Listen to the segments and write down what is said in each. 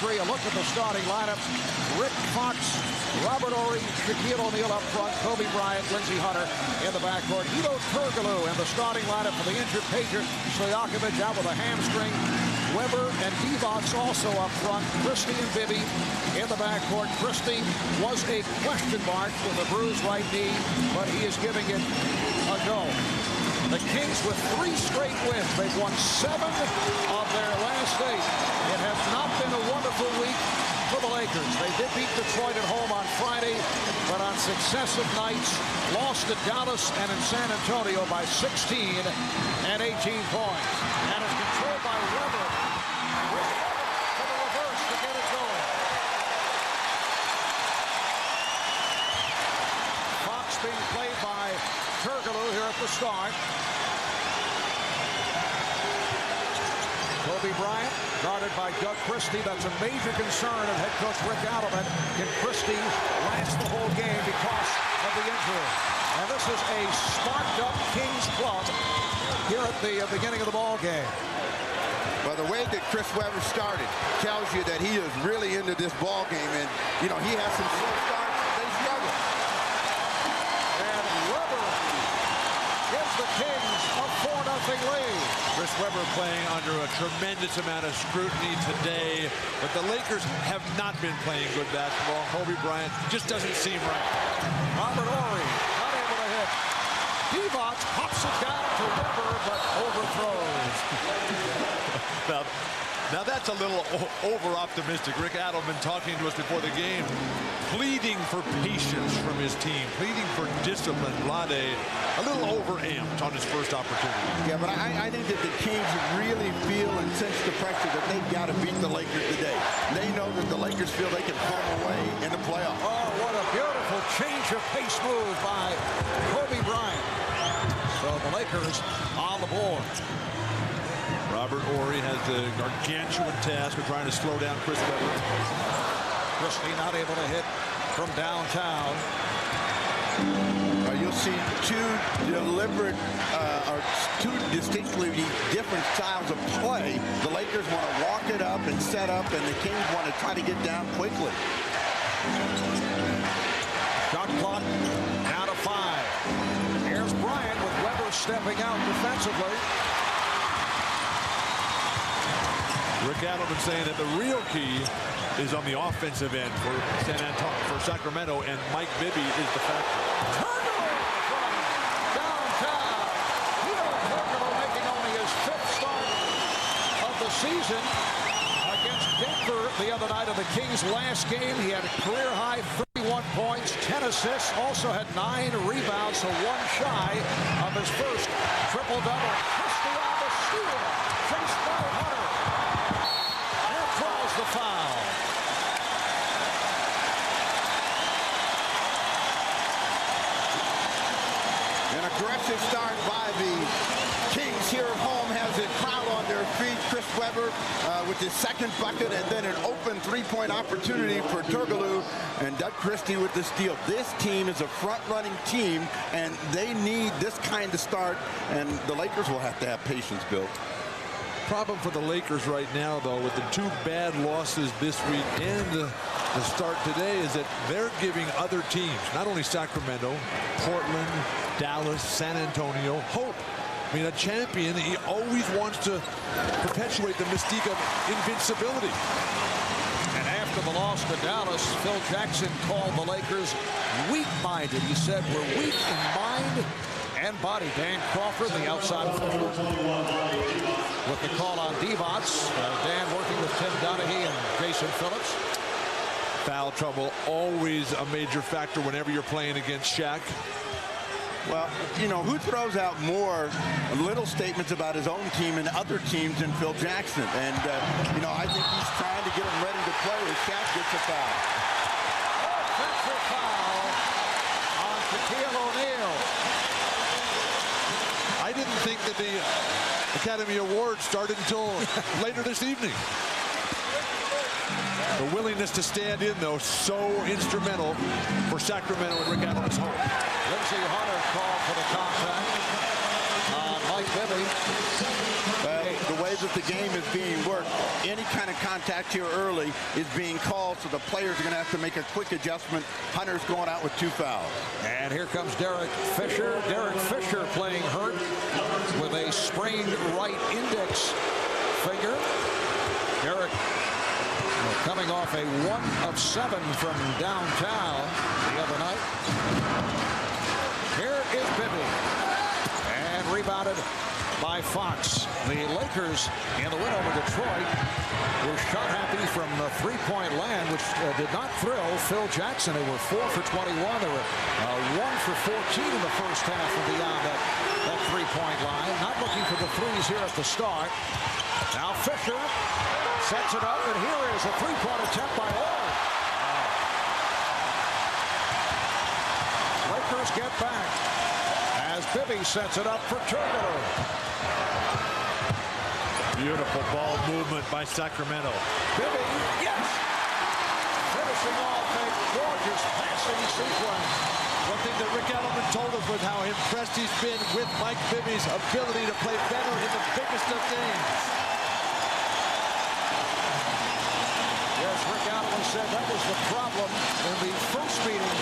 history. A look at the starting lineups. Rick Fox, Robert Horry, Shaquille O'Neal up front, Kobe Bryant, Lindsey Hunter in the backcourt. Hedo Turkoglu in the starting lineup for the injured Patriot. Stojakovic out with a hamstring. Weber and Divac also up front. Christie and Bibby in the backcourt. Christie was a question mark with a bruised right knee, but he is giving it a go. The Kings with 3 straight wins. They've won 7 of their last 8. It has not been a wonderful week for the Lakers. They did beat Detroit at home on Friday, but on successive nights lost to Dallas and in San Antonio by 16 and 18 points. And it's controlled by Weber. To the reverse to get it going. Fox being played by Turkoglu here at the start. Kobe Bryant guarded by Doug Christie. That's a major concern of head coach Rick Adelman. Can Christie last the whole game because of the injury? And this is a sparked-up Kings club here at the beginning of the ball game. Well, the way that Chris Webber started tells you that he is really into this ball game, and you know he has some slow starts. They struggle. And Webber gives the Kings a 4-0 lead. Chris Webber playing under a tremendous amount of scrutiny today, but the Lakers have not been playing good basketball. Kobe Bryant just doesn't seem right. Robert Horry not able to hit. Divac pops it down to Webber, but overthrows. Now that's a little over-optimistic. Rick Adelman talking to us before the game, pleading for patience from his team, pleading for discipline. Vlade a little over-amped on his first opportunity. Yeah, but I think that the Kings really feel and sense the pressure that they've got to beat the Lakers today. They know that the Lakers feel they can pull them away in the playoffs. Oh, what a beautiful change of pace move by Kobe Bryant. So the Lakers on the board. Robert Horry has the gargantuan task of trying to slow down Chris Webber. Christie not able to hit from downtown. You'll see 2 deliberate or 2 distinctly different styles of play. The Lakers want to walk it up and set up, and the Kings want to try to get down quickly. Shot clock down to 5. Here's Bryant with Webber stepping out defensively. Rick Adelman saying that the real key is on the offensive end for Sacramento, and Mike Bibby is the factor. Turkoglu from downtown. Hedo Turkoglu making only his 5th start of the season against Denver the other night of the Kings' last game. He had a career-high 31 points, 10 assists, also had 9 rebounds, so 1 shy of his first triple-double. Christie on the steal, chased by Hunter. The foul. An aggressive start by the Kings here at home has a crowd on their feet. Chris Webber with his 2nd bucket, and then an open 3-point opportunity for Turkoglu, and Doug Christie with the steal. This team is a front-running team, and they need this kind of start, and the Lakers will have to have patience, Bill. Problem for the Lakers right now, though, with the 2 bad losses this week and the start today, is that they're giving other teams, not only Sacramento, Portland, Dallas, San Antonio, hope. I mean, a champion, he always wants to perpetuate the mystique of invincibility. And after the loss to Dallas, Phil Jackson called the Lakers weak-minded. He said, we're weak in mind and body. Dan Crawford, the outside with the call on Divac. Dan working with Tim Donaghy and Jason Phillips. Foul trouble, always a major factor whenever you're playing against Shaq. Well, you know, who throws out more little statements about his own team and other teams than Phil Jackson? And, you know, I think he's trying to get him ready to play as Shaq gets a foul. Offensive foul on Shaquille O'Neal. I didn't think that the Academy Awards started until later this evening. The willingness to stand in, though, so instrumental for Sacramento and Rick Adelman's home. Lindsey Hunter called for the contact on Mike Bibby. the way that the game is being worked, any kind of contact here early is being called, so the players are going to have to make a quick adjustment. Hunter's going out with 2 fouls. And here comes Derek Fisher. Derek Fisher playing hurt with a sprained right index finger. Derek coming off a 1 of 7 from downtown the other night. Here is Bibby. And rebounded by Fox. The Lakers in the win over Detroit were shot happy from the three-point land, which did not thrill Phil Jackson. They were 4 for 21. They were 1 for 14 in the first half from beyond that three-point line. Not looking for the threes here at the start. Now Fisher sets it up, and here is a three-point attempt by Orr. Lakers get back as Bibby sets it up for Turkoglu. Beautiful ball movement by Sacramento. Bibby, yes! Finishing off a gorgeous passing sequence. One thing that Rick Adelman told us was how impressed he's been with Mike Bibby's ability to play better in the biggest of games. Yes, Rick Adelman said that was the problem in the first meeting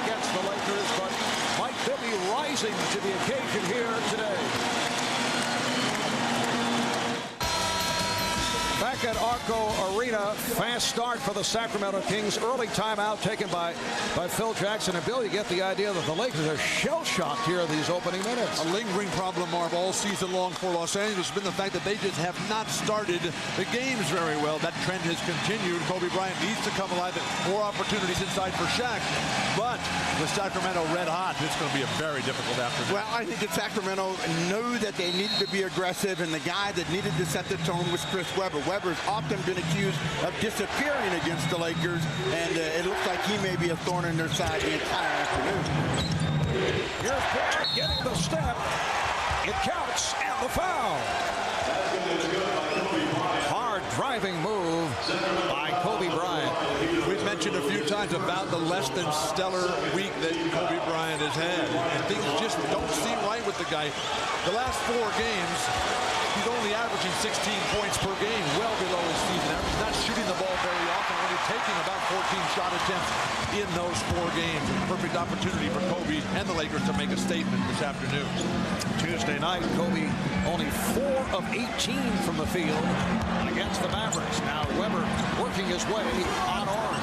against the Lakers, but Mike Bibby rising to the occasion here today. Back at Arco Arena, fast start for the Sacramento Kings. Early timeout taken by Phil Jackson. And Bill, you get the idea that the Lakers are shell-shocked here in these opening minutes. A lingering problem, Marv, all season long for Los Angeles has been the fact that they just have not started the games very well. That trend has continued. Kobe Bryant needs to come alive, and more opportunities inside for Shaq. But with Sacramento red hot, it's going to be a very difficult afternoon. Well, I think that Sacramento knew that they needed to be aggressive, and the guy that needed to set the tone was Chris Webber. Webber's often been accused of disappearing against the Lakers, and it looks like he may be a thorn in their side the entire afternoon. Here's Bryant getting the step. It counts, and the foul. Hard driving move by Kobe Bryant. We've mentioned a few times about the less than stellar week that Kobe Bryant has had, and things just don't seem right with the guy. The last 4 games, he's only averaging 16 points per game, well below his season average. He's not shooting the ball very often, only taking about 14 shot attempts in those 4 games. Perfect opportunity for Kobe and the Lakers to make a statement this afternoon. Tuesday night, Kobe only 4 of 18 from the field against the Mavericks. Now Webber working his way on arm.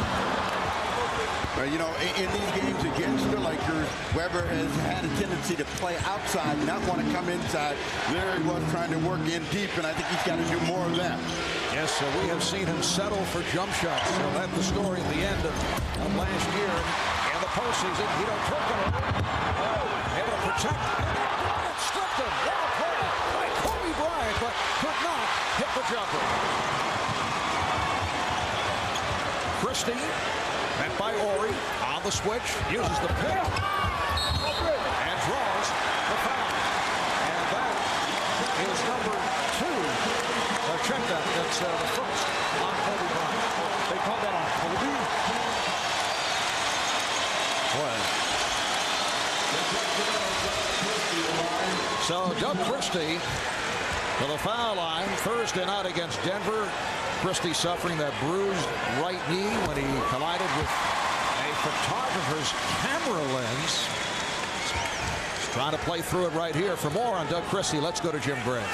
You know, in these games against the Lakers, Webber has had a tendency to play outside, not want to come inside. There he was trying to work in deep, and I think he's got to do more of that. Yes, so we have seen him settle for jump shots. So that's the story at the end of last year in the postseason. Hedo Turkoglu able to protect. Bryant stripped him. Well played by Kobe Bryant, but could not hit the jumper. Christie, met by Horry on the switch, uses the pick and draws the foul. And that is number 2. Check that. That's the first on Kobe Bryant. They call that on Kobe. Boy. So Doug Christie to the foul line Thursday night against Denver. Christie suffering that bruised right knee when he collided with a photographer's camera lens. He's trying to play through it right here. For more on Doug Christie, let's go to Jim Gray.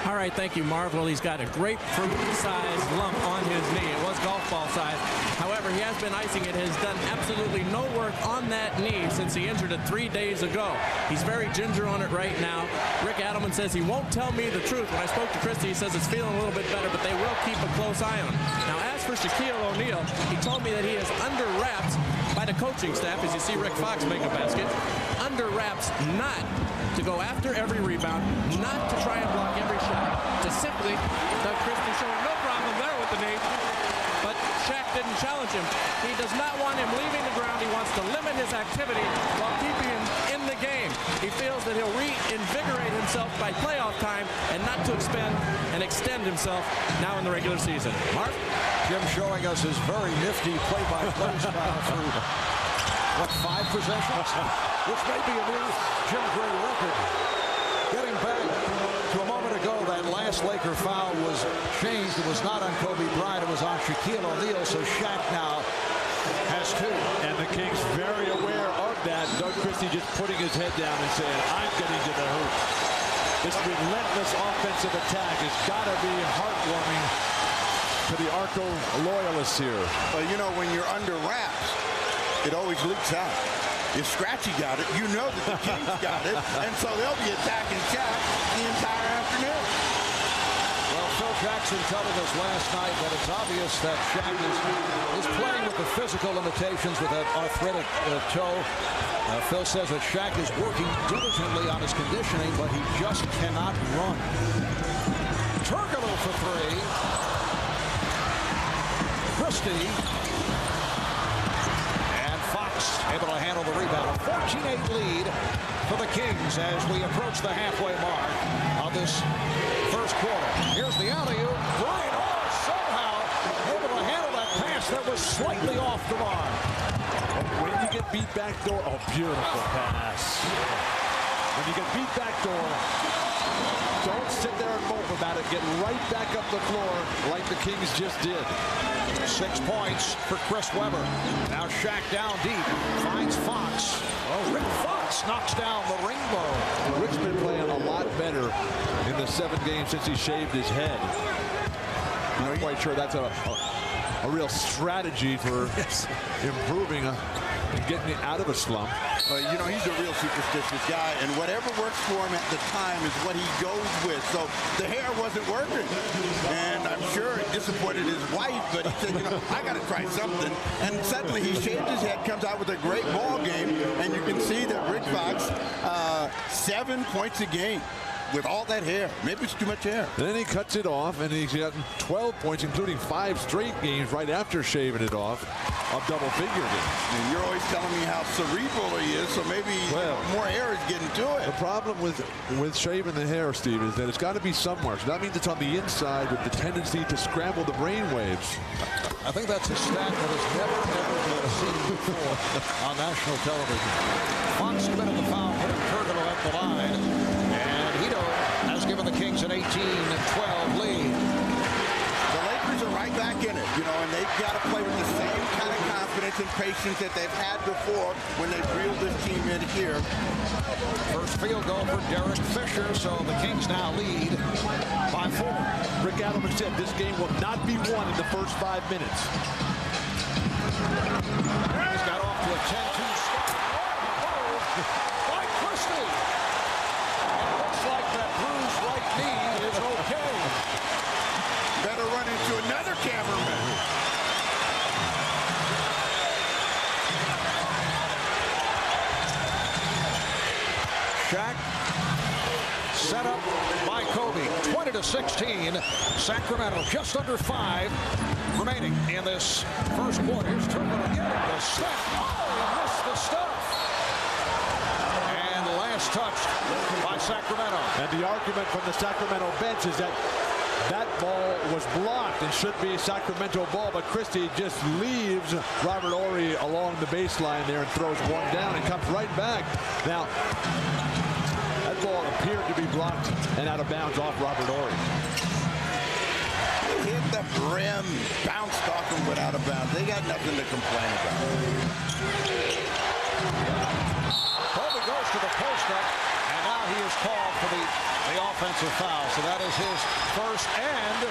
All right, thank you, Marv. Well, he's got a grapefruit-sized lump on his knee. It was golf ball size. However, he has been icing it. Has done absolutely no work on that knee since he injured it 3 days ago. He's very ginger on it right now. Rick Adelman says he won't tell me the truth. When I spoke to Christie, he says it's feeling a little bit better, but they will keep a close eye on him. Now, as for Shaquille O'Neal, he told me that he is under wraps by the coaching staff, as you see Rick Fox make a basket, under wraps not to go after every rebound, not to try and block every shot, to simply, Doug Christie showing no problem there with the knee, but Shaq didn't challenge him. He does not want him leaving the ground. He wants to limit his activity while keeping him in the game. He feels that he'll reinvigorate himself by playoff time and not to extend himself now in the regular season. Mark? Jim showing us his very nifty play-by-play style through, what, 5 possessions? Which may be a new Jim Gray record. Getting back to a moment ago, that last Laker foul was changed. It was not on Kobe Bryant. It was on Shaquille O'Neal. So Shaq now has 2. And the Kings very aware of that. Doug Christie just putting his head down and saying, I'm getting to the hoop. This relentless offensive attack has got to be heartwarming to the Arco loyalists here. But you know, when you're under wraps, it always leaks out. If Scratchy got it, you know that the Kings got it, and so they'll be attacking Shaq the entire afternoon. Well, Phil Jackson told us last night that it's obvious that Shaq is playing with the physical limitations with that arthritic toe. Phil says that Shaq is working diligently on his conditioning, but he just cannot run. Turkoglu for 3. Christie. And Fox able to handle the rebound. A 14-8 lead for the Kings as we approach the halfway mark of this first quarter. Here's the alley-oop. Bryant somehow able to handle that pass that was slightly off the mark. When you get beat back door, oh, beautiful pass. When you get beat back door, don't sit there and mope about it. Get right back up the floor like the Kings just did. 6 points for Chris Webber. Now Shaq down deep. Finds Fox. Oh, Rick Fox knocks down the rainbow. Rick's been playing a lot better in the 7 games since he shaved his head. I'm not quite sure that's a real strategy for improving and getting out of a slump. You know, he's a real superstitious guy, and whatever works for him at the time is what he goes with. So the hair wasn't working, and I'm sure it disappointed his wife, but he said, you know, I got to try something. And suddenly he shaved his head, comes out with a great ball game, and you can see that Rick Fox, 7 points a game. With all that hair. Maybe it's too much hair. Then he cuts it off, and he's gotten 12 points, including 5 straight games right after shaving it off, of double figure games. And you're always telling me how cerebral he is, so maybe more hair is getting to it. The problem with shaving the hair, Steve, is that it's got to be somewhere. So that means it's on the inside with the tendency to scramble the brain waves. I think that's a stat that has never been seen before on national television. Fox committed the foul, putting Turkoglu at the line. Has given the Kings an 18-12 lead. The Lakers are right back in it, you know, and they've got to play with the same kind of confidence and patience that they've had before when they've reeled this team in here. First field goal for Derek Fisher, so the Kings now lead by 4. Rick Adelman said this game will not be won in the first 5 minutes. He's got off to a 10-2 start. By Christie. Like that bruised right knee is okay. Better run into another cameraman. Shaq set up by Kobe. 20-16. Sacramento just under 5 remaining in this first quarter. Here's Turkoglu again. The step. Oh, he missed the stuff. Touched by Sacramento. And the argument from the Sacramento bench is that that ball was blocked and should be Sacramento ball, but Christie just leaves Robert Horry along the baseline there and throws one down and comes right back. Now, that ball appeared to be blocked and out of bounds off Robert Horry. He hit the brim, bounced off him, but out of bounds. They got nothing to complain about. Kobe goes to the post-up, and now he is called for the offensive foul. So that is his first, and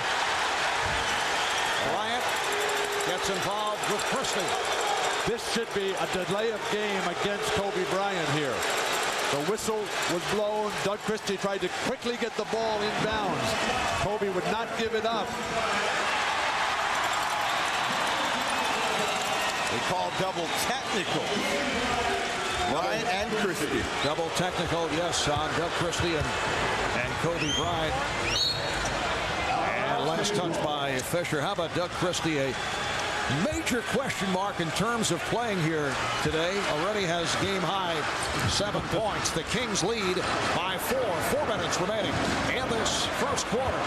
Bryant gets involved with Christie. This should be a delay of game against Kobe Bryant here. The whistle was blown. Doug Christie tried to quickly get the ball inbounds. Kobe would not give it up. They call double technical. Bryant and Christie. Double technical, yes, on Doug Christie and Kobe Bryant. And last touch by Fisher. How about Doug Christie? A major question mark in terms of playing here today. Already has game high 7 points. The Kings lead by 4. 4 minutes remaining in this first quarter.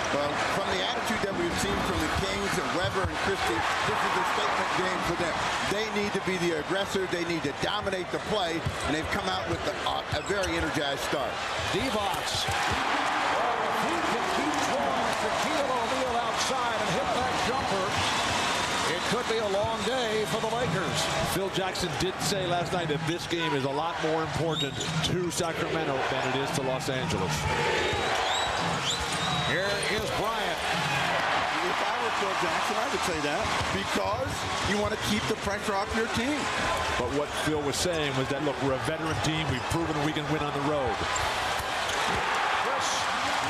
Well, from the attitude that we've seen from the Kings and Webber and Christie, this is a statement game for them. They need to be the aggressor. They need to dominate the play, and they've come out with a very energized start. Divac. He can Shaquille O'Neal outside and hit that jumper. It could be a long day for the Lakers. Phil Jackson did say last night that this game is a lot more important to Sacramento than it is to Los Angeles. Here is Bryant. If I were Phil Jackson, I would say that because you want to keep the pressure off your team. But what Phil was saying was that, look, we're a veteran team. We've proven we can win on the road. Chris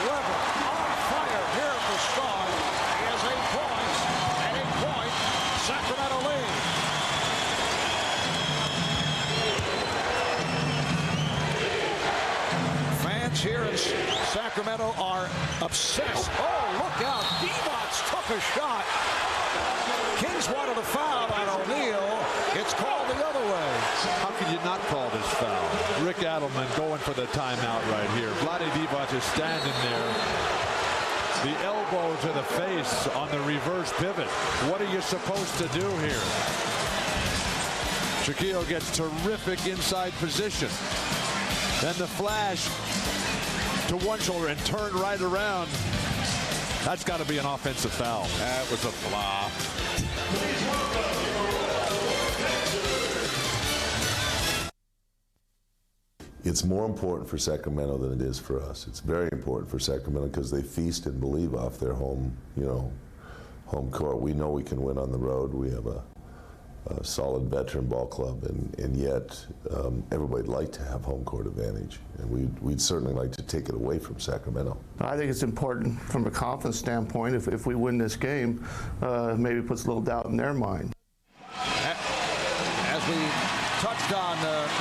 Webber on fire here at the start. He has 8 points. And 8 point Sacramento lead. Fans here in Sacramento are obsessed. Oh, look out. Divac took a shot. Kings wanted a foul on O'Neal. It's called the other way. How can you not call this foul? Rick Adelman going for the timeout right here. Vlade Divac is standing there. The elbow to the face on the reverse pivot. What are you supposed to do here? Shaquille gets terrific inside position. Then the flash to one shoulder and turn right around. That's got to be an offensive foul. That was a flop. It's more important for Sacramento than it is for us. It's very important for Sacramento because they feast and believe off their home, home court. We know we can win on the road. We have a solid veteran ball club, and yet everybody'd like to have home court advantage, and we'd certainly like to take it away from Sacramento. I think it's important from a confidence standpoint. If we win this game, maybe puts a little doubt in their mind. As we touched on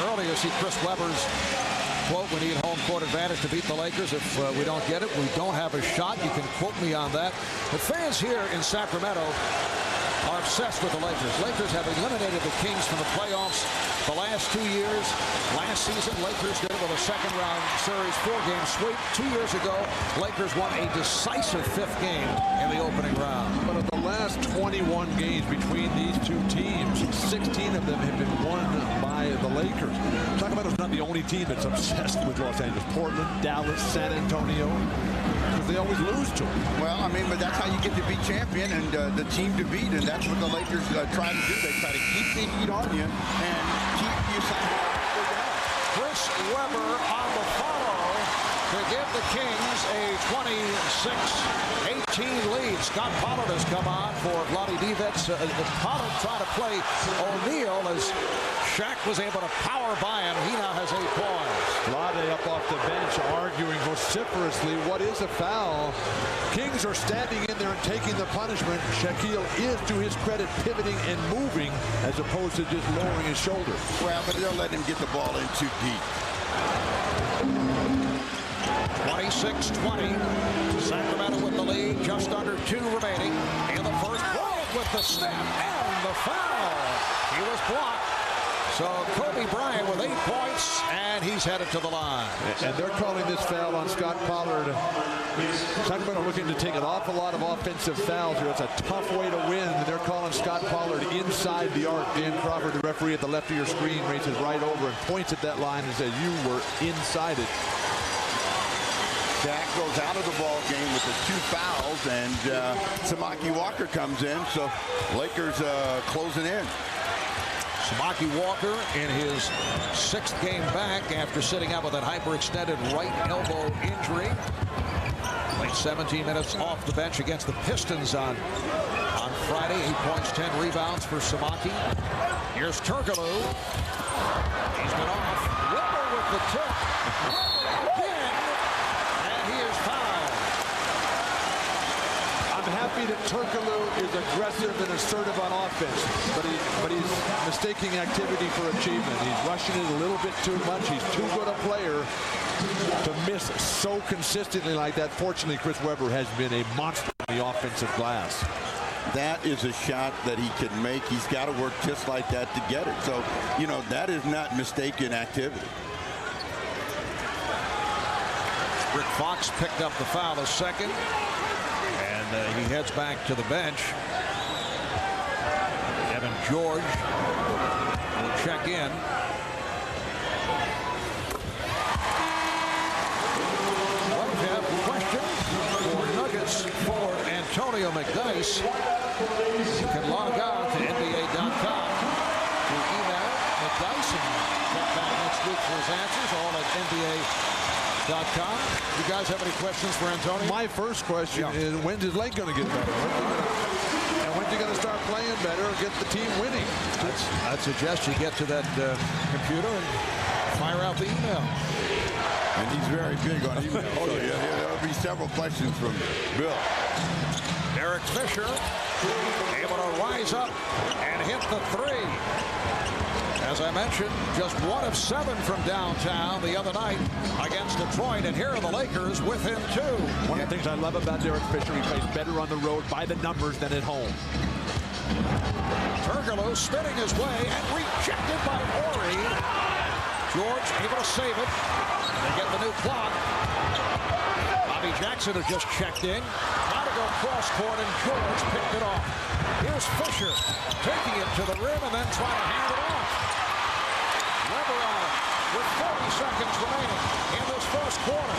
earlier, see Chris Webber's quote, we need home court advantage to beat the Lakers. If we don't get it, we don't have a shot. You can quote me on that. The fans here in Sacramento are obsessed with the Lakers. Lakers have eliminated the Kings from the playoffs the last 2 years. Last season, Lakers did it with a second-round series 4-game sweep. 2 years ago, Lakers won a decisive 5th game in the opening round. But of the last 21 games between these two teams, 16 of them have been won by the Lakers. Sacramento's not the only team that's obsessed with Los Angeles. Portland, Dallas, San Antonio, because they always lose to them. Well, I mean, but that's how you get to be champion and the team to beat, and that's what the Lakers try to do. They try to keep the heat on you and keep you down. Chris Webber on the follow to give the Kings a 26-18 lead. Scott Pollard has come on for Vlade Divac. Pollard trying to play O'Neal as Shaq was able to power by him. He now has 8 points. Vlade up off the bench arguing vociferously what is a foul. Kings are standing in there and taking the punishment. Shaquille is, to his credit, pivoting and moving as opposed to just lowering his shoulder. Well, but they'll let him get the ball in too deep. 26-20. Sacramento with the lead. Just under 2 remaining in the first. Bryant with the step and the foul. He was blocked. So Kobe Bryant with 8 points, and he's headed to the line. And they're calling this foul on Scott Pollard. Sacramento looking to take an awful lot of offensive fouls here. It's a tough way to win. They're calling Scott Pollard inside the arc. Dan Crawford, the referee at the left of your screen, races right over and points at that line and says, you were inside it. Shaq goes out of the ball game with the 2 fouls, and Samaki Walker comes in, so Lakers closing in. Samaki Walker in his 6th game back after sitting out with that hyperextended right elbow injury. Played 17 minutes off the bench against the Pistons on Friday. 8 points, 10 rebounds for Samaki. Here's Turkoglu. He's been off. Webber with the tip. Again. And he is fouled. I'm happy that Turkoglu is aggressive and assertive on offense, but he's mistaking activity for achievement. He's rushing it a little bit too much. He's too good a player to miss so consistently like that. Fortunately, Chris Webber has been a monster on the offensive glass. That is a shot that he can make. He's got to work just like that to get it. So, that is not mistaken activity. Rick Fox picked up the foul, a second. And he heads back to the bench. Evan George will check in. Well, we have a question for Nuggets forward Antonio McDyess. You can log on to NBA.com to email McDyess and check back next week for his answers, all at NBA.com. You guys have any questions for Antonio? My first question is, when's his leg going to get better? And when's he going to start playing better and get the team winning? I'd suggest you get to that computer and fire out the email. And he's very big on email. So there'll be several questions from Bill. Derek Fisher able to rise up and hit the three. As I mentioned, just 1 of 7 from downtown the other night against Detroit, and here are the Lakers with him too. One of the things I love about Derek Fisher, he plays better on the road by the numbers than at home. Turkoglu spinning his way and rejected by Horry. George able to save it. They get the new clock. Bobby Jackson has just checked in. Trying to go cross court, and George picked it off. Here's Fisher taking it to the rim and then trying to hand it off. Weber on it with 40 seconds remaining in this first quarter.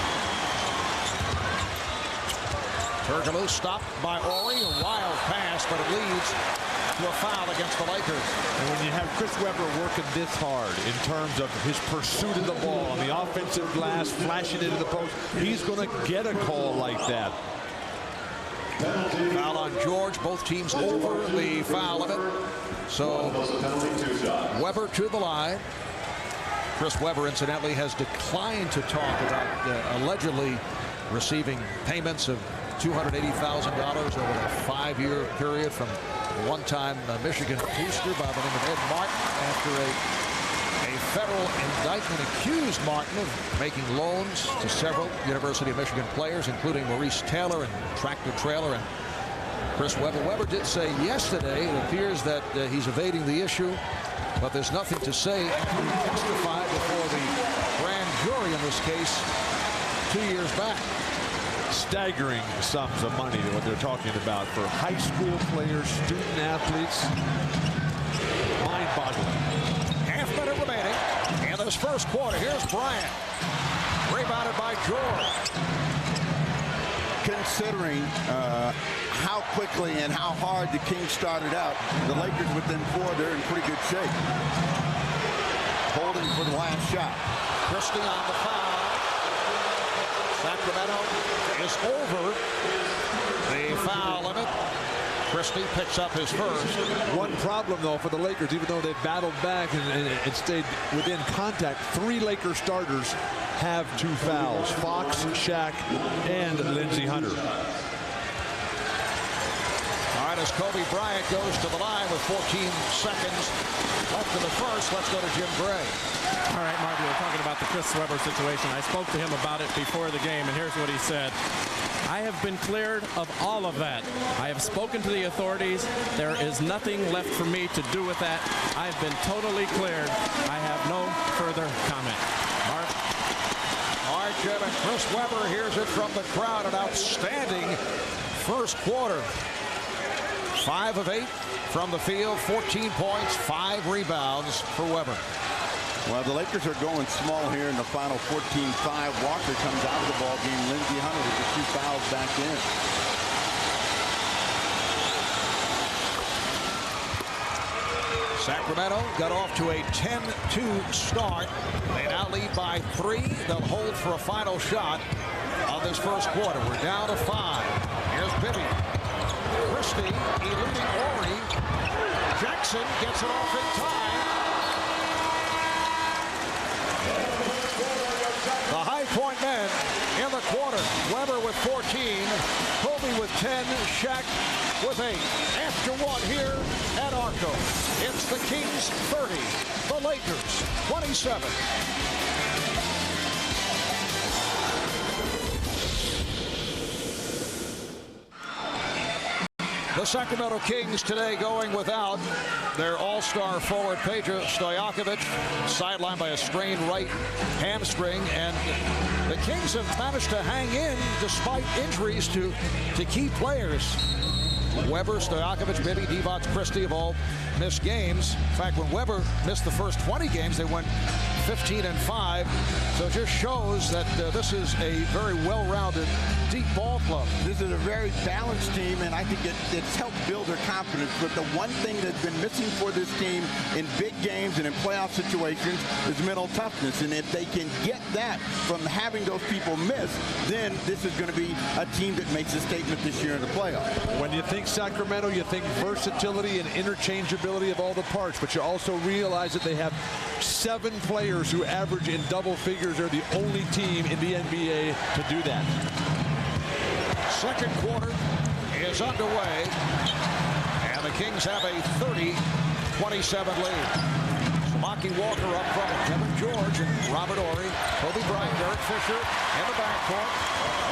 Turkoglu stopped by Horry. A wild pass, but it leads to a foul against the Lakers. And when you have Chris Webber working this hard in terms of his pursuit of the ball on the offensive glass, flashing into the post, he's going to get a call like that. Foul on George. Both teams over the foul limit. So Webber to the line. Chris Webber, incidentally, has declined to talk about allegedly receiving payments of $280,000 over a 5-year period from a one-time Michigan booster by the name of Ed Martin, after a federal indictment accused Martin of making loans to several University of Michigan players, including Maurice Taylor and Tractor Trailer and Chris Webber. Webber did say yesterday it appears that he's evading the issue, but there's nothing to say. He testified before the grand jury in this case 2 years back. Staggering sums of money what they're talking about for high school players, student athletes. Mind-boggling. Half minute remaining in this first quarter. Here's Bryant. Rebounded by George. Considering how quickly and how hard the Kings started out, the Lakers within 4, they're in pretty good shape. Holding for the last shot. Christie on the foul. Sacramento is over the foul limit. Christie picks up his first. One problem, though, for the Lakers, even though they've battled back and stayed within contact, 3 Laker starters have 2 fouls. Fox, Shaq, and Lindsey Hunter. All right, as Kobe Bryant goes to the line with 14 seconds left in the first, let's go to Jim Gray. All right, Mark, we were talking about the Chris Webber situation. I spoke to him about it before the game, and here's what he said. I have been cleared of all of that. I have spoken to the authorities. There is nothing left for me to do with that. I've been totally cleared. I have no further comment. Mark? All right, Jim, and Chris Webber hears it from the crowd. An outstanding first quarter. 5 of 8 from the field, 14 points, 5 rebounds for Webber. Well, the Lakers are going small here in the final 14-5. Walker comes out of the ball game. Lindsey Hunter with the 2 fouls back in. Sacramento got off to a 10-2 start. They now lead by 3. They'll hold for a final shot of this first quarter. We're down to 5. Here's Bibby. Christie eluding Horry. Jackson gets it off in time. The High Point men in the quarter. Webber with 14, Kobe with 10, Shaq with 8. After 1 here at Arco. It's the Kings 30, the Lakers 27. The Sacramento Kings today going without their all-star forward Peja Stojakovic, sidelined by a strained right hamstring, and the Kings have managed to hang in despite injuries to key players. Webber, Stojakovic, Bibby, Divac, Christie have all missed games. In fact, when Webber missed the first 20 games, they went 15-5. So it just shows that this is a very well-rounded, deep ball club. This is a very balanced team, and I think it's helped build their confidence. But the one thing that's been missing for this team in big games and in playoff situations is mental toughness. And if they can get that from having those people miss, then this is going to be a team that makes a statement this year in the playoffs. When you think Sacramento, you think versatility and interchangeability of all the parts, but you also realize that they have 7 players who average in double figures. They're the only team in the NBA to do that. Second quarter is underway, and the Kings have a 30-27 lead. Samaki Walker up front, Kevin George and Robert Horry, Kobe Bryant, Derek Fisher in the backcourt.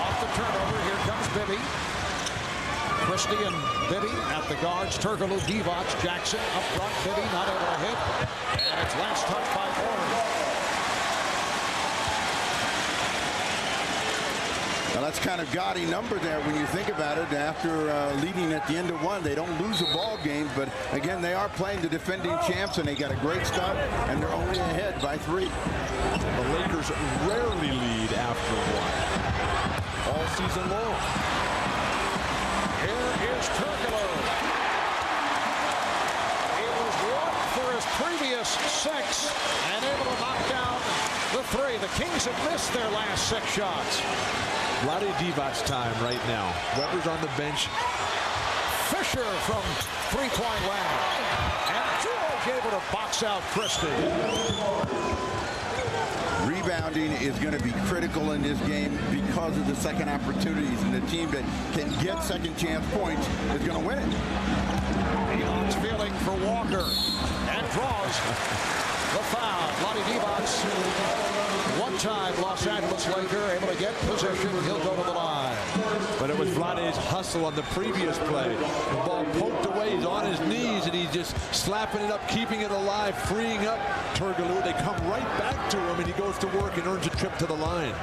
Off the turnover, here comes Bibby. Christie and Bibby at the guards. Turkoglu, Divac, Jackson up front. Bibby not able to hit, and it's last touch by Horry. Now that's kind of gaudy number there when you think about it. After leading at the end of one, they don't lose a ball game. But again, they are playing the defending champs, and they got a great start, and they're only ahead by 3. The Lakers rarely lead after one all season long. Here is Turkoglu. He was 1 for his previous 6 and able to knock down the 3. The Kings have missed their last 6 shots. Vlade Divac's time right now. Weber's on the bench. Fisher from three-point land. And George able to box out Christie. Rebounding is going to be critical in this game because of the second opportunities, and the team that can get second chance points is going to win it. Elon's feeling for Walker and draws the foul. Vlade Divac, one-time Los Angeles Laker, able to get position. He'll go to the line. But it was Vlade's hustle on the previous play. The ball poked away. He's on his knees, and he's just slapping it up, keeping it alive, freeing up Turkoglu. They come right back to him, and he goes to work and earns a trip to the line.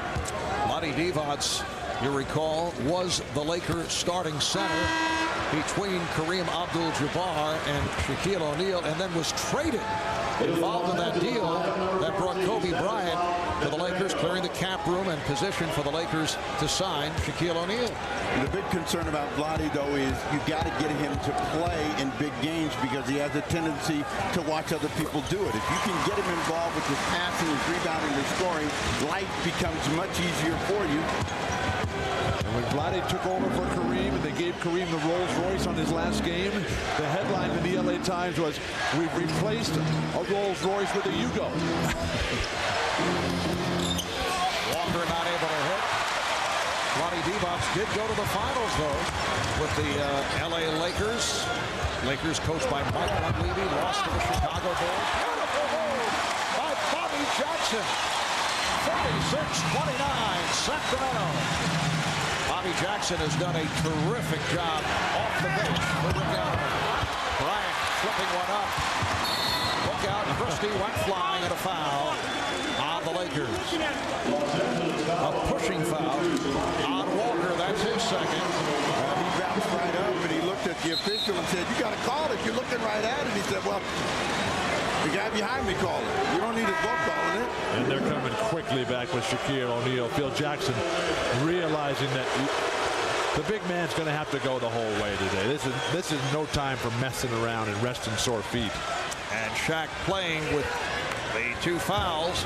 Vlade Divac, you recall, was the Lakers' starting center between Kareem Abdul-Jabbar and Shaquille O'Neal, and then was traded, involved in that deal that brought Kobe Bryant to the Lakers, clearing the cap room and position for the Lakers to sign Shaquille O'Neal. The big concern about Vlade, though, is you got to get him to play in big games because he has a tendency to watch other people do it. If you can get him involved with his passing, his rebounding, his scoring, life becomes much easier for you. And when Vlade took over for Kareem, and they gave Kareem the Rolls Royce on his last game, the headline in the LA Times was, "We've replaced a Rolls Royce with a Yugo." Walker not able to hit. Vlade Divac did go to the finals, though, with the LA Lakers. Lakers coached by Mike Dunleavy, lost to the Chicago Bulls. Beautiful move by Bobby Jackson. 36-29, Sacramento. Bobby Jackson has done a terrific job off the bench for Rick Allen. Bryant flipping one up. Look out, Christie went flying at a foul on the Lakers. A pushing foul on Walker, that's his second. He bounced right up, and he looked at the official and said, "You got to call it. You're looking right at it." He said, "Well, the guy behind me called it. You don't need his book calling it." And they're coming quickly back with Shaquille O'Neal. Phil Jackson realizing that the big man's going to have to go the whole way today. This is no time for messing around and resting sore feet. And Shaq playing with the 2 fouls.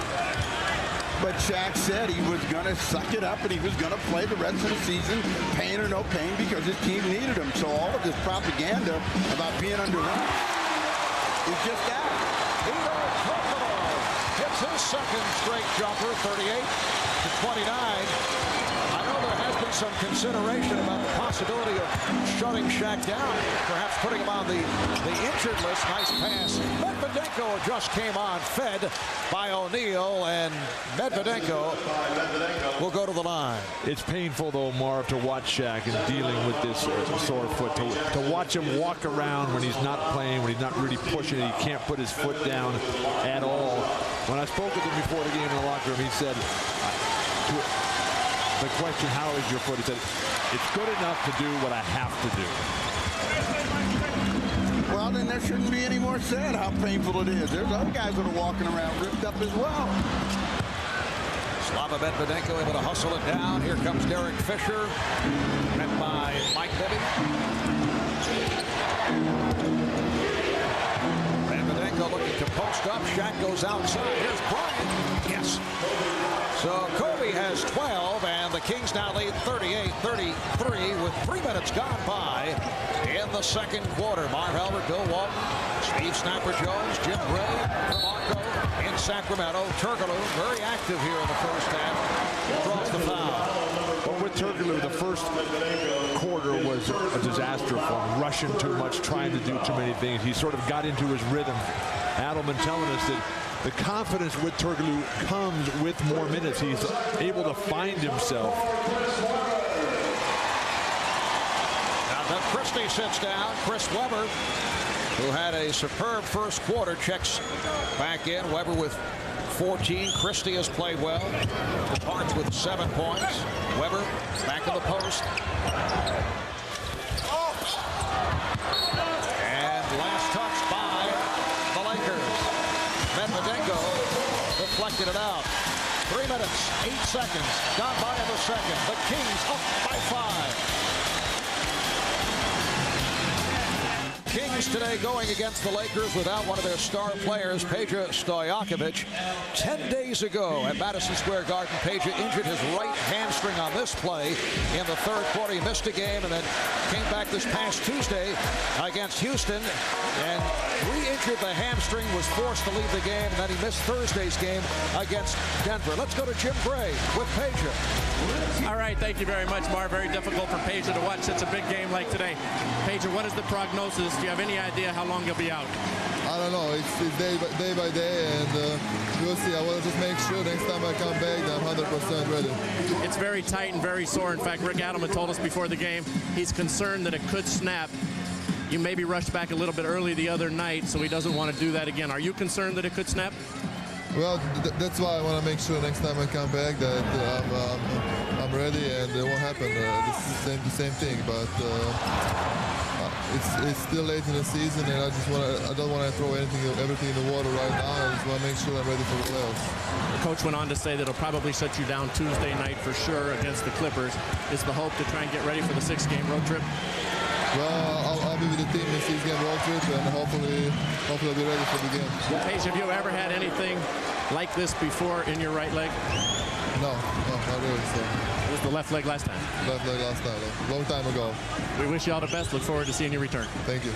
But Shaq said he was going to suck it up and he was going to play the rest of the season, pain or no pain, because his team needed him. So all of this propaganda about being under wraps is just that. Hits his second straight jumper, 38-29. I know there has been some consideration about the possibility of shutting Shaq down, perhaps putting him on the injured list. Nice pass. Medvedenko just came on, fed by O'Neal, and Medvedenko will go to the line. It's painful, though, Marv, to watch Shaq and dealing with this sore foot. To watch him walk around when he's not playing, when he's not really pushing it, he can't put his foot down at all. When I spoke with him before the game in the locker room, he said, the question, "How is your foot?" He said, "It's good enough to do what I have to do." Well, then there shouldn't be any more said how painful it is. There's other guys that are walking around ripped up as well. Slava Medvedenko able to hustle it down. Here comes Derek Fisher, met by Mike Bibby. Medvedenko looking to post up. Shaq goes outside. Here's Bryant. Yes. So Kobe has 12, and the Kings now lead 38-33 with 3 minutes gone by in the second quarter. Marv Albert, Bill Walton, Steve Snapper Jones, Jim Gray, Marco in Sacramento. Turkoglu very active here in the first half. Draws the foul. Well, with Turkoglu, the first quarter was a disaster for him. Rushing too much, trying to do too many things. He sort of got into his rhythm. Adelman telling us that the confidence with Turkoglu comes with more minutes. He's able to find himself. Now that Christie sits down. Chris Webber, who had a superb first quarter, checks back in. Webber with 14. Christie has played well. Parks with 7 points. Webber back in the post. And last touch by the Lakers. Medvedenko deflected it out. 3 minutes, 8 seconds gone by in the second. The Kings up by 5. Kings today going against the Lakers without one of their star players, Peja Stojakovic. 10 days ago at Madison Square Garden, Peja injured his right hamstring on this play in the third quarter. He missed a game and then came back this past Tuesday against Houston and re-injured the hamstring, was forced to leave the game, and then he missed Thursday's game against Denver. Let's go to Jim Gray with Peja. All right, thank you very much, Marv. Very difficult for Peja to watch such a big game like today. Peja, what is the prognosis? Do you have any idea how long he'll be out? I don't know. It's day by day, and we'll see. I want to just make sure next time I come back that I'm 100% ready. It's very tight and very sore. In fact, Rick Adelman told us before the game he's concerned that it could snap. You maybe rushed back a little bit early the other night, so he doesn't want to do that again. Are you concerned that it could snap? Well, that's why I want to make sure next time I come back that I'm ready and it won't happen. This is the same thing, but it's still late in the season, and I don't want to throw everything in the water right now. I just want to make sure I'm ready for the playoffs. The coach went on to say that he'll probably shut you down Tuesday night for sure against the Clippers. Is the hope to try and get ready for the 6-game road trip? Well, I'll be with the team in the 6-game road trip, and hopefully I'll be ready for the game. Paige, have you ever had anything like this before in your right leg? No, not really. So. It was the left leg last time. Left leg last time, a long time ago. We wish you all the best. Look forward to seeing you return. Thank you.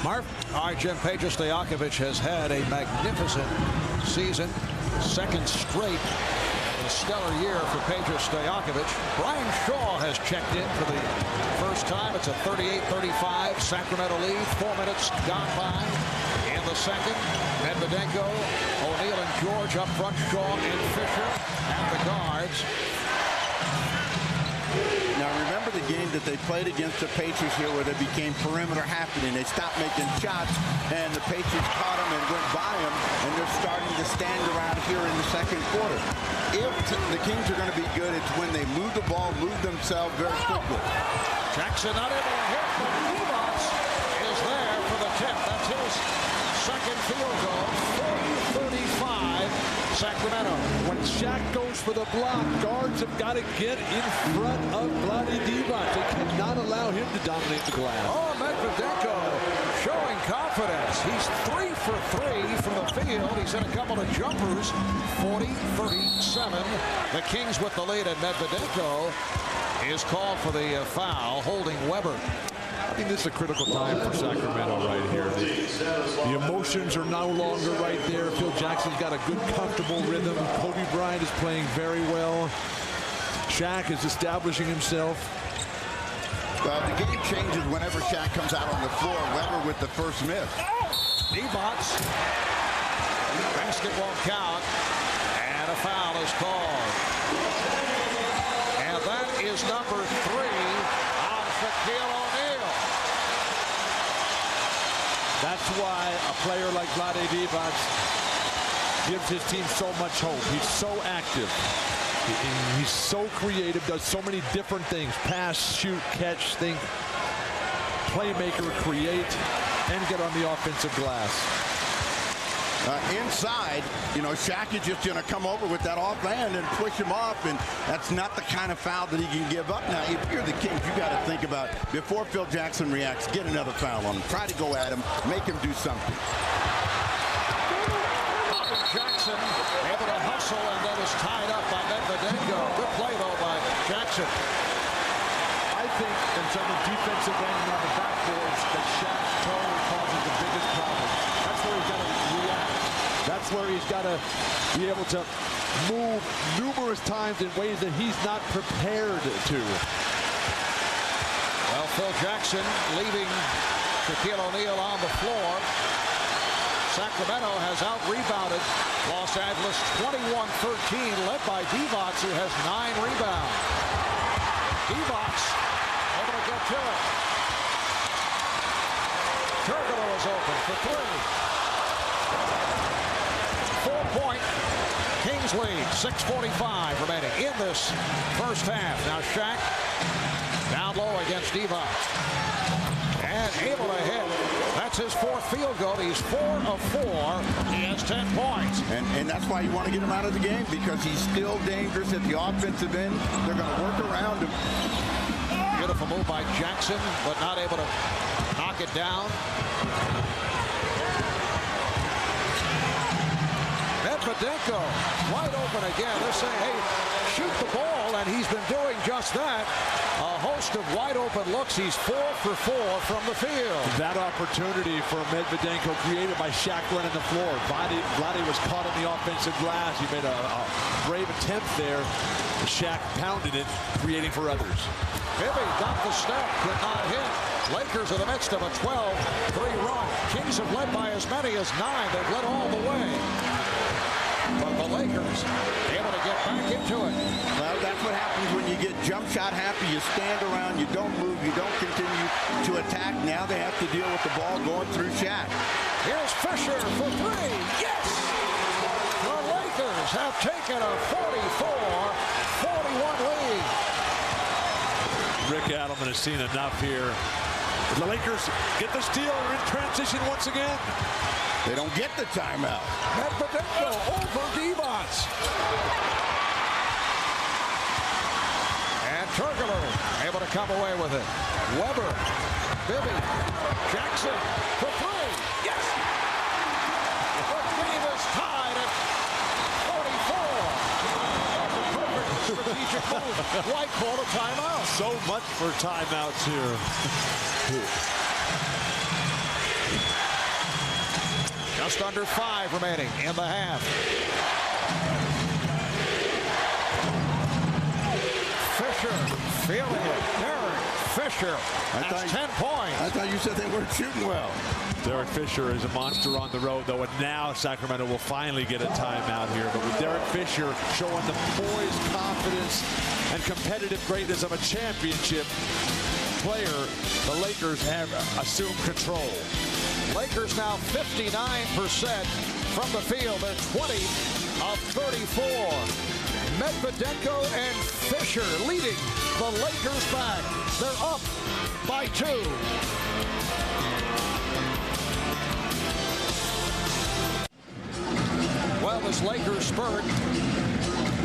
Marv? All right, Jim, Peja Stojakovic has had a magnificent season. Second straight stellar year for Peja Stojakovic. Brian Shaw has checked in for the first time. It's a 38-35 Sacramento lead. 4 minutes gone by in the second. Medvedenko, O'Neal and George up front. Shaw and Fisher at the guards. Now remember the game that they played against the Patriots here where they became perimeter happening. They stopped making shots, and the Patriots caught them and went by them, and they're starting to stand around here in the second quarter. If the Kings are going to be good, it's when they move the ball, move themselves very quickly. Jackson not able to hit, but Evans is there for the tip. That's his second field goal. 40-35. Sacramento. When Shaq goes for the block, guards have got to get in front of Vlade Divac. They cannot allow him to dominate the glass. Oh, Medvedenko showing confidence. He's 3 for 3 from the field. He's in a couple of jumpers. 40-37. The Kings with the lead, and Medvedenko is called for the foul, holding Webber. I think this is a critical time for Sacramento right here. The emotions are no longer right there. Phil Jackson's got a good, comfortable rhythm. Kobe Bryant is playing very well. Shaq is establishing himself. Well, the game changes whenever Shaq comes out on the floor. Webber with the first miss. Divac. Basket won't count. And a foul is called. And that is number 3 on Shaquille O'Neal. That's why a player like Vlade Divac gives his team so much hope. He's so active. He's so creative, does so many different things. Pass, shoot, catch, think, playmaker, create. and get on the offensive glass. Inside, you know, Shaq is just going to come over with that offhand and push him off, and that's not the kind of foul that he can give up. Now, if you're the Kings, you got to think about, before Phil Jackson reacts, get another foul on him. Try to go at him, make him do something. Jackson able to hustle and then is tied up by Medvedenko. Good play, though, by Jackson. I think in some of the defensive end on the backboards that Shaq's toe causes the biggest problem. That's where he's got to react. That's where he's got to be able to move numerous times in ways that he's not prepared to. Well, Phil Jackson leaving Shaquille O'Neal on the floor. Sacramento has out-rebounded Los Angeles 21-13, led by Divac, who has 9 rebounds. Divac able to get to it. Turkoglu is open for 3. 4-point Kings lead, 6:45 remaining in this first half. Now Shaq down low against Divac. And able to hit. That's his 4th field goal. He's 4 of 4. He has 10 points. And that's why you want to get him out of the game, because he's still dangerous at the offensive end. They're going to work around him. Beautiful move by Jackson, but not able to knock it down. Medvedenko wide open again. They're saying, hey, shoot the ball, and he's been doing just that. A host of wide open looks. He's 4 for 4 from the field. That opportunity for Medvedenko created by Shaq running the floor. Vlade was caught on the offensive glass. He made a brave attempt there. Shaq pounded it, creating for others. Bibby got the step, could not hit. Lakers in the midst of a 12-3 run. Kings have led by as many as 9. They've led all the way. But the Lakers able to get back into it. Well, that's what happens when you get jump shot happy. You stand around, you don't move, you don't continue to attack. Now they have to deal with the ball going through Shaq. Here's Fisher for 3. Yes! The Lakers have taken a 44-41 lead. Rick Adelman has seen enough here. The Lakers get the steal in transition once again. They don't get the timeout. Medvedenko over Divac. And Turkoglu able to come away with it. Weber, Bibby, Jackson for 3. Yes! The game is tied at 44. Perfect strategic move. White called a timeout. So much for timeouts here. Just under 5 remaining in the half. Fisher feeling it. Derek Fisher has 10 points. I thought you said they weren't shooting well. Derek Fisher is a monster on the road, though, and now Sacramento will finally get a timeout here. But with Derek Fisher showing the poise, confidence, and competitive greatness of a championship player, the Lakers have assumed control. Lakers now 59% from the field. They're 20 of 34. Medvedenko and Fisher leading the Lakers back. They're up by 2. Well, this Lakers spurt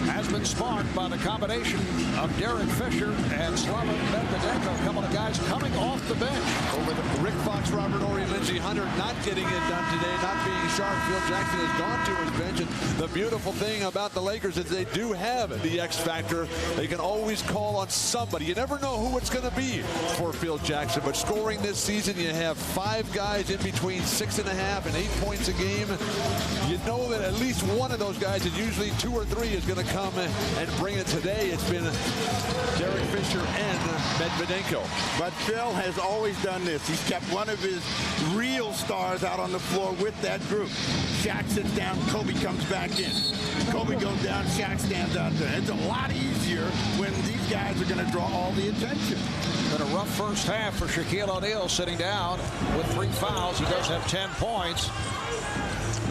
has been sparked by the combination of Derek Fisher and Slaven Medvedenko, a couple of guys coming off the bench. Over the Rick Fox, Robert Horry, Lindsey Hunter not getting it done today, not being sharp. Phil Jackson has gone to his bench, and the beautiful thing about the Lakers is they do have the X factor. They can always call on somebody. You never know who it's going to be for Phil Jackson, but scoring this season, you have 5 guys in between 6.5 and 8 points a game. You know that at least one of those guys, and usually 2 or 3, is going to come and bring it today. It's been Derek Fisher and Medvedenko. But Phil has always done this. He's kept one of his real stars out on the floor with that group. Shaq sits down, Kobe comes back in. Kobe goes down, Shaq stands out there. It's a lot easier when these guys are going to draw all the attention. Been a rough first half for Shaquille O'Neal, sitting down with 3 fouls. He does have 10 points.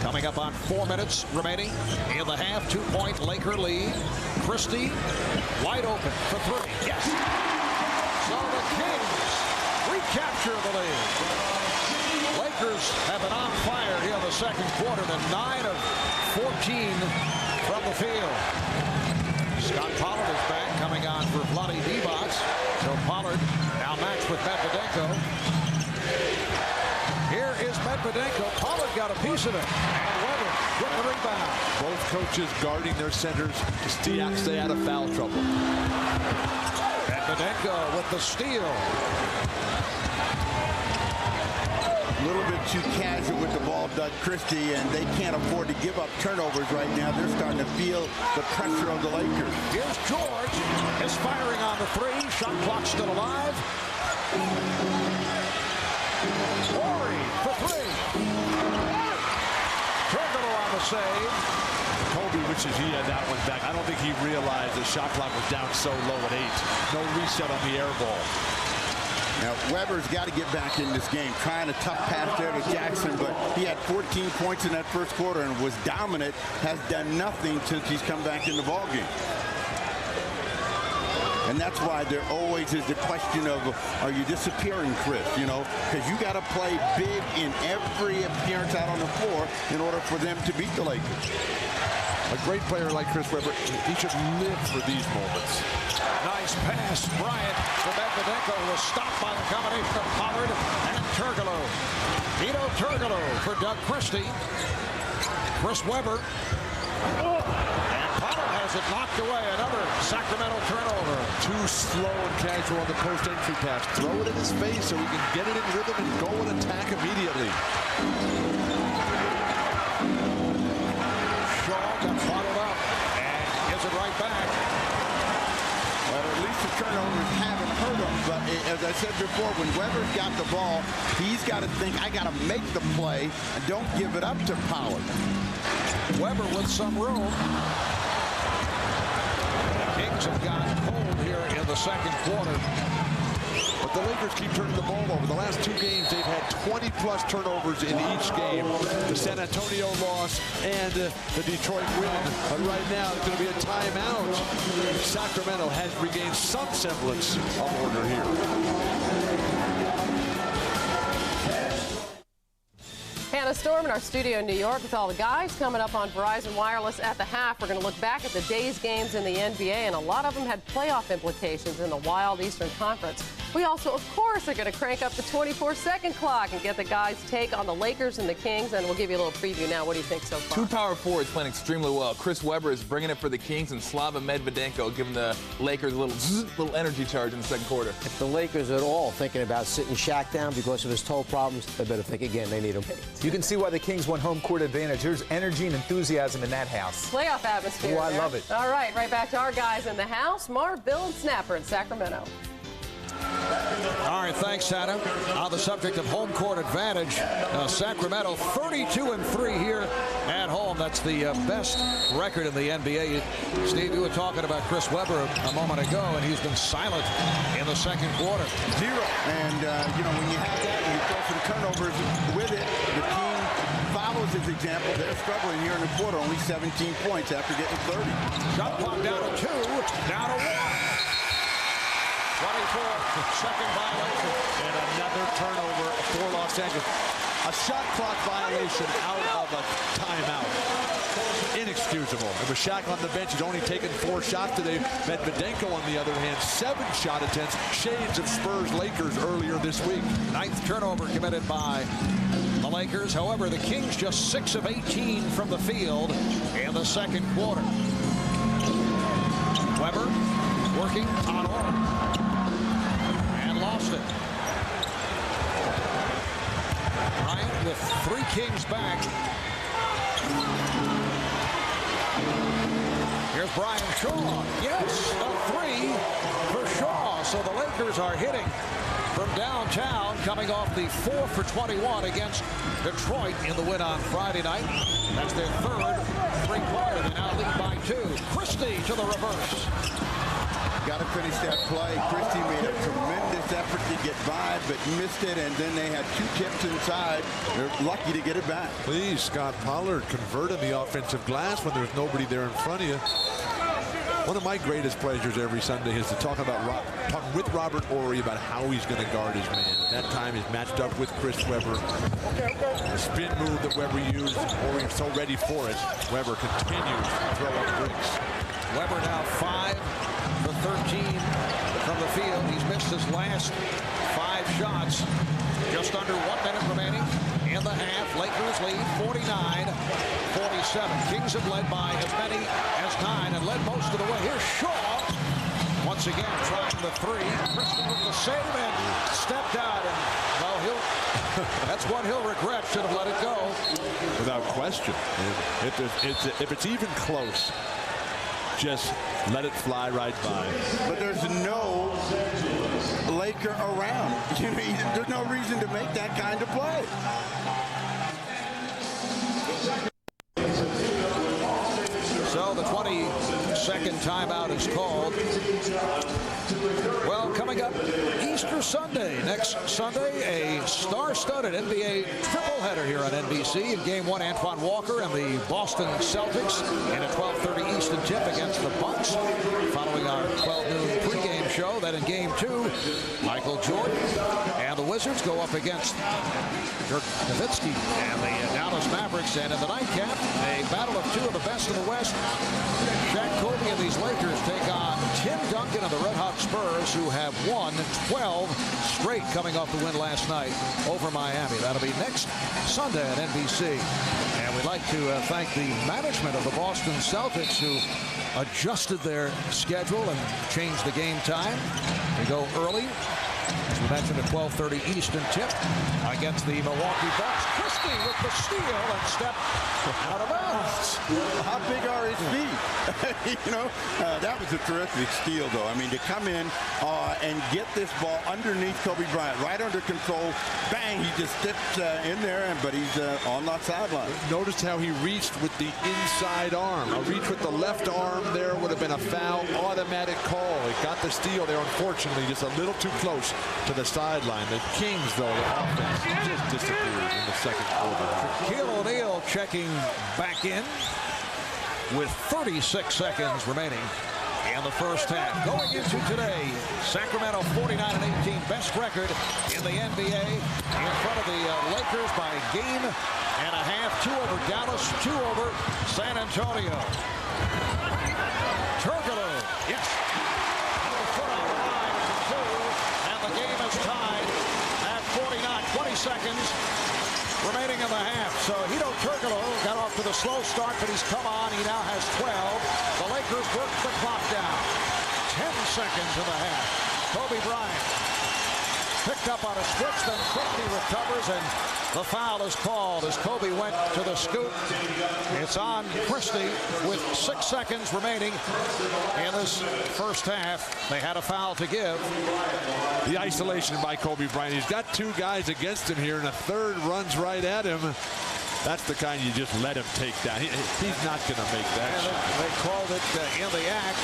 Coming up on 4 minutes remaining in the half. 2-point Laker lead. Christie wide open for 3. Yes! So the Kings recapture the lead. Lakers have been on fire here in the second quarter. They're 9 of 14 from the field. Scott Pollard is back, coming on for Vlade Divac. So Pollard now matched with Medvedenko. Here is Medvedenko. Pollard got a piece of it. And Weber with the rebound. Both coaches guarding their centers to stay out of foul trouble. Medvedenko with the steal. A little bit too casual with the ball, Doug Christie, and they can't afford to give up turnovers right now. They're starting to feel the pressure of the Lakers. Here's George. Is firing on the three. Shot clock still alive. Horry for three. Turkoglu on the save. Kobe wishes he had that one back. I don't think he realized the shot clock was down so low at 8. No reset on the air ball. Now, Weber's got to get back in this game. Trying a tough pass there to Jackson, but he had 14 points in that first quarter and was dominant. Has done nothing since he's come back in the ballgame. And that's why there always is the question of, are you disappearing, Chris? You know, because you got to play big in every appearance out on the floor in order for them to beat the Lakers. A great player like Chris Webber, he should live for these moments. Nice pass. Bryant for Medvedenko was stopped by the combination of Pollard and Turkoglu. Hedo Turkoglu for Doug Christie. Chris Webber. And Pollard has it knocked away. Another Sacramento turnover. Too slow and casual on the post-entry pass. Throw it in his face so he can get it in rhythm and go and attack immediately. Got bottled up and gives it right back. Well, at least the turnovers haven't hurt him. But as I said before, when Weber's got the ball, he's got to think, I got to make the play and don't give it up to Pollard. Weber with some room. The Kings have gone cold here in the second quarter. But the Lakers keep turning the ball over. The last 2 games, they've had 20-plus turnovers in each game. The San Antonio loss and the Detroit win. But right now, it's going to be a timeout. Sacramento has regained some semblance of order here. Hannah Storm in our studio in New York with all the guys. Coming up on Verizon Wireless at the half, we're going to look back at the day's games in the NBA, and a lot of them had playoff implications in the Wild Eastern Conference. We also, of course, are going to crank up the 24-second clock and get the guys' take on the Lakers and the Kings, and we'll give you a little preview now. What do you think so far? 2 power forwards playing extremely well. Chris Webber is bringing it for the Kings, and Slava Medvedenko giving the Lakers a little energy charge in the second quarter. If the Lakers at all thinking about sitting Shaq down because of his toe problems, they better think again. They need him. You can see why the Kings won home court advantage. There's energy and enthusiasm in that house. Playoff atmosphere. Oh, I love it. All right back to our guys in the house. Marv, Bill, and Snapper in Sacramento. All right, thanks, Hannah. On the subject of home court advantage, Sacramento 32-3 here at home. That's the best record in the NBA. Steve, you were talking about Chris Webber a moment ago, and he's been silent in the second quarter. 0. And, you know, when you have that, when you throw some turnovers with it, the team follows his example. They're struggling here in the quarter, only 17 points after getting 30. Shot clock down to 2, down to 1. 24, second violation. And another turnover for Los Angeles. A shot clock violation out of a timeout. Inexcusable. It was Shaq on the bench. He's only taken 4 shots today. Medvedenko, on the other hand, 7 shot attempts. Shades of Spurs Lakers earlier this week. 9th turnover committed by the Lakers. However, the Kings just 6 of 18 from the field in the second quarter. Webber working on Orr. Lost it. Bryant with 3 Kings back. Here's Brian Shaw. Yes, a 3 for Shaw. So the Lakers are hitting from downtown, coming off the 4 for 21 against Detroit in the win on Friday night. That's their 3rd 3-pointer. They now lead by 2. Christie to the reverse. Got to finish that play. Christie made a tremendous effort to get by, but missed it, and then they had 2 tips inside. They're lucky to get it back. Please, Scott Pollard, convert in the offensive glass when there's nobody there in front of you. One of my greatest pleasures every Sunday is to talk with Robert Horry about how he's going to guard his man. At that time, he's matched up with Chris Webber. The spin move that Webber used, Horry's so ready for it. Webber continues to throw up bricks. Webber now 5 for 13 from the field. He's missed his last 5 shots. Just under 1 minute remaining in the half. Lakers lead 49-47. Kings have led by as many as 9 and led most of the way. Here's Shaw. Once again trying the 3. Christie with the save and stepped out. And well, that's what he'll regret. Should have let it go. Without question. If it's even close, just let it fly right by. But there's no Laker around. There's no reason to make that kind of play. So the 22nd timeout is called. Well, coming up Easter Sunday. Next Sunday, a star-studded NBA tripleheader here on NBC. In Game 1, Antoine Walker and the Boston Celtics in a 12:30 Eastern tip against the Bucks. Following our 12 noon pregame show. Then in Game 2, Michael Jordan and the Wizards go up against Dirk Nowitzki and the Dallas Mavericks. And in the nightcap, a battle of 2 of the best in the West. Shaq, Kobe, and these Lakers take on Tim Duncan and the Red Hot Spurs, who have won 12 straight coming off the win last night over Miami. That'll be next Sunday on NBC. And we'd like to thank the management of the Boston Celtics, who adjusted their schedule and changed the game time. They go early, as we mentioned, a 12:30 Eastern tip against the Milwaukee Bucks. Christie with the steal and step out of bounds. How big are his feet? That was a terrific steal, though. I mean, to come in and get this ball underneath Kobe Bryant, right under control. Bang, he just stepped in there, but he's on that sideline. Notice how he reached with the inside arm. A reach with the left arm there would have been a foul, automatic call. It got the steal there, unfortunately, just a little too close to the sideline. The Kings, though, the offense just disappeared in the second quarter. Shaquille O'Neal checking back in with 36 seconds remaining in the first half. Going into today, Sacramento 49-18, best record in the NBA, in front of the Lakers by a game and a half. 2 over Dallas, 2 over San Antonio. Turkoglu, yes. The game is tied at 49. 20 seconds remaining in the half. So Hedo Turkoglu got off to the slow start, but he's come on. He now has 12. The Lakers work the clock down. 10 seconds in the half. Kobe Bryant picked up on a switch, then quickly recovers, and the foul is called as Kobe went to the scoop. It's on Christie with 6 seconds remaining in this first half. They had a foul to give. The isolation by Kobe Bryant. He's got 2 guys against him here, and a third runs right at him. That's the kind you just let him take down. He's not going to make that shot. They called it in the act,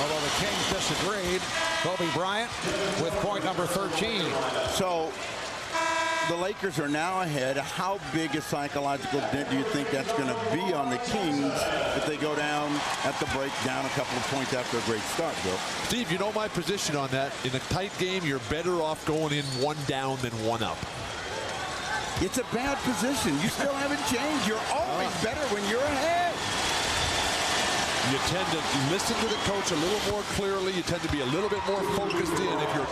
although the Kings disagreed. Kobe Bryant with point number 13. So the Lakers are now ahead. How big a psychological dent do you think that's going to be on the Kings if they go down at the break, down a couple of points after a great start, Bill? Steve, you know my position on that. In a tight game, you're better off going in 1 down than 1 up. It's a bad position. You still haven't changed. You're always better when you're ahead. You tend to listen to the coach a little more clearly. You tend to be a little bit more focused in if you're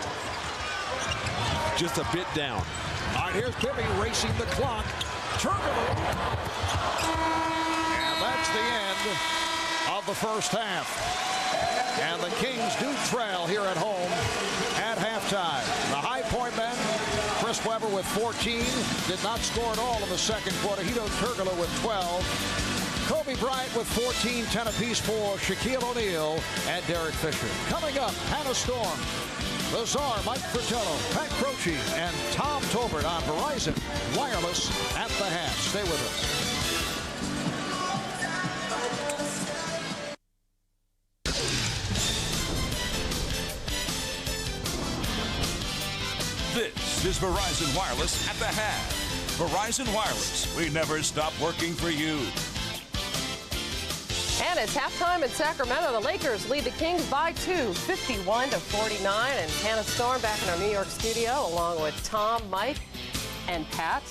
just a bit down. All right, here's Bibby racing the clock. Turkoglu. And that's the end of the first half. And the Kings do trail here at home at halftime. The high point man, Chris Webber with 14, did not score at all in the second quarter. Hedo Turkoglu with 12. Kobe Bryant with 14, 10 apiece for Shaquille O'Neal and Derek Fisher. Coming up, Hannah Storm, the Czar, Mike Fratello, Pat Croce, and Tom Tolbert on Verizon Wireless at the half. Stay with us. This is Verizon Wireless at the half. Verizon Wireless, we never stop working for you. And it's halftime in Sacramento. The Lakers lead the Kings by 2, 51-49. And Hannah Storm back in our New York studio along with Tom, Mike, and Pat.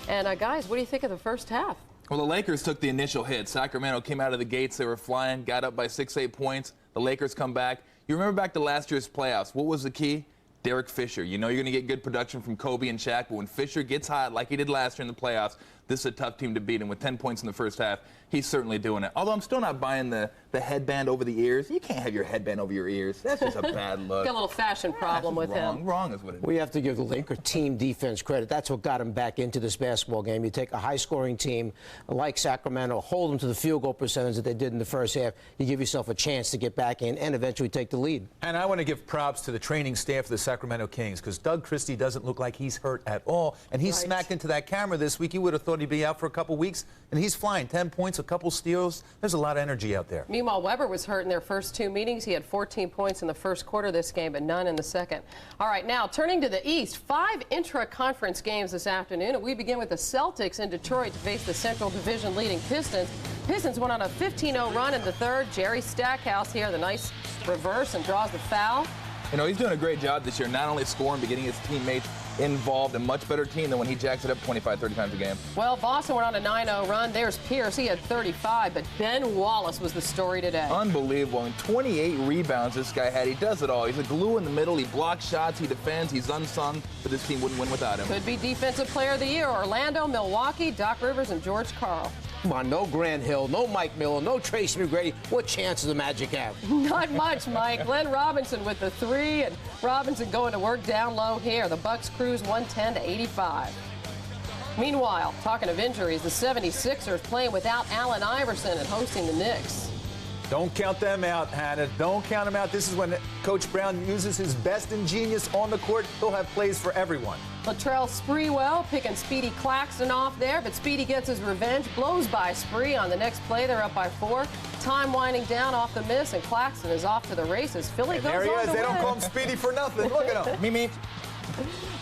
And guys, what do you think of the first half? Well, the Lakers took the initial hit. Sacramento came out of the gates. They were flying, got up by 6-8 points. The Lakers come back. You remember back to last year's playoffs. What was the key? Derek Fisher. You know you're going to get good production from Kobe and Shaq, but when Fisher gets hot like he did last year in the playoffs, this is a tough team to beat. And with 10 points in the first half, he's certainly doing it. Although I'm still not buying the headband over the ears. You can't have your headband over your ears. That's just a bad look. Got a little fashion problem with him. Wrong is what it is. We have to give the Laker team defense credit. That's what got him back into this basketball game. You take a high-scoring team like Sacramento, hold them to the field goal percentage that they did in the first half. You give yourself a chance to get back in and eventually take the lead. And I want to give props to the training staff of the Sacramento Kings because Doug Christie doesn't look like he's hurt at all. And he smacked into that camera this week. You would have thought he'd be out for a couple weeks. And he's flying. 10 points, a couple steals. There's a lot of energy out there. Meanwhile, Weber was hurt in their first two meetings. He had 14 points in the first quarter of this game, but none in the second. All right, now turning to the East, 5 intra-conference games this afternoon. And we begin with the Celtics in Detroit to face the Central Division leading Pistons. Pistons went on a 15-0 run in the third. Jerry Stackhouse here, the nice reverse, and draws the foul. You know, he's doing a great job this year, not only scoring, but getting his teammates involved. A much better team than when he jacks it up 25, 30 times a game. Well, Boston went on a 9-0 run. There's Pierce. He had 35, but Ben Wallace was the story today. Unbelievable. And 28 rebounds this guy had. He does it all. He's a glue in the middle. He blocks shots. He defends. He's unsung, but this team wouldn't win without him. Could be Defensive Player of the Year. Orlando, Milwaukee, Doc Rivers, and George Karl. Come on, no Grant Hill, no Mike Miller, no Tracy McGrady. What chance does the Magic have? Not much, Mike. Glenn Robinson with the 3, and Robinson going to work down low here. The Bucks cruise 110-85. Meanwhile, talking of injuries, the 76ers playing without Allen Iverson and hosting the Knicks. Don't count them out, Hannah. Don't count them out. This is when Coach Brown uses his best and genius on the court. He'll have plays for everyone. Latrell Sprewell picking Speedy Claxton off there, but Speedy gets his revenge, blows by Spree on the next play. They're up by 4. Time winding down off the miss, and Claxton is off to the races. Philly goes on to win. They don't call him Speedy for nothing. Look at him. Mimi.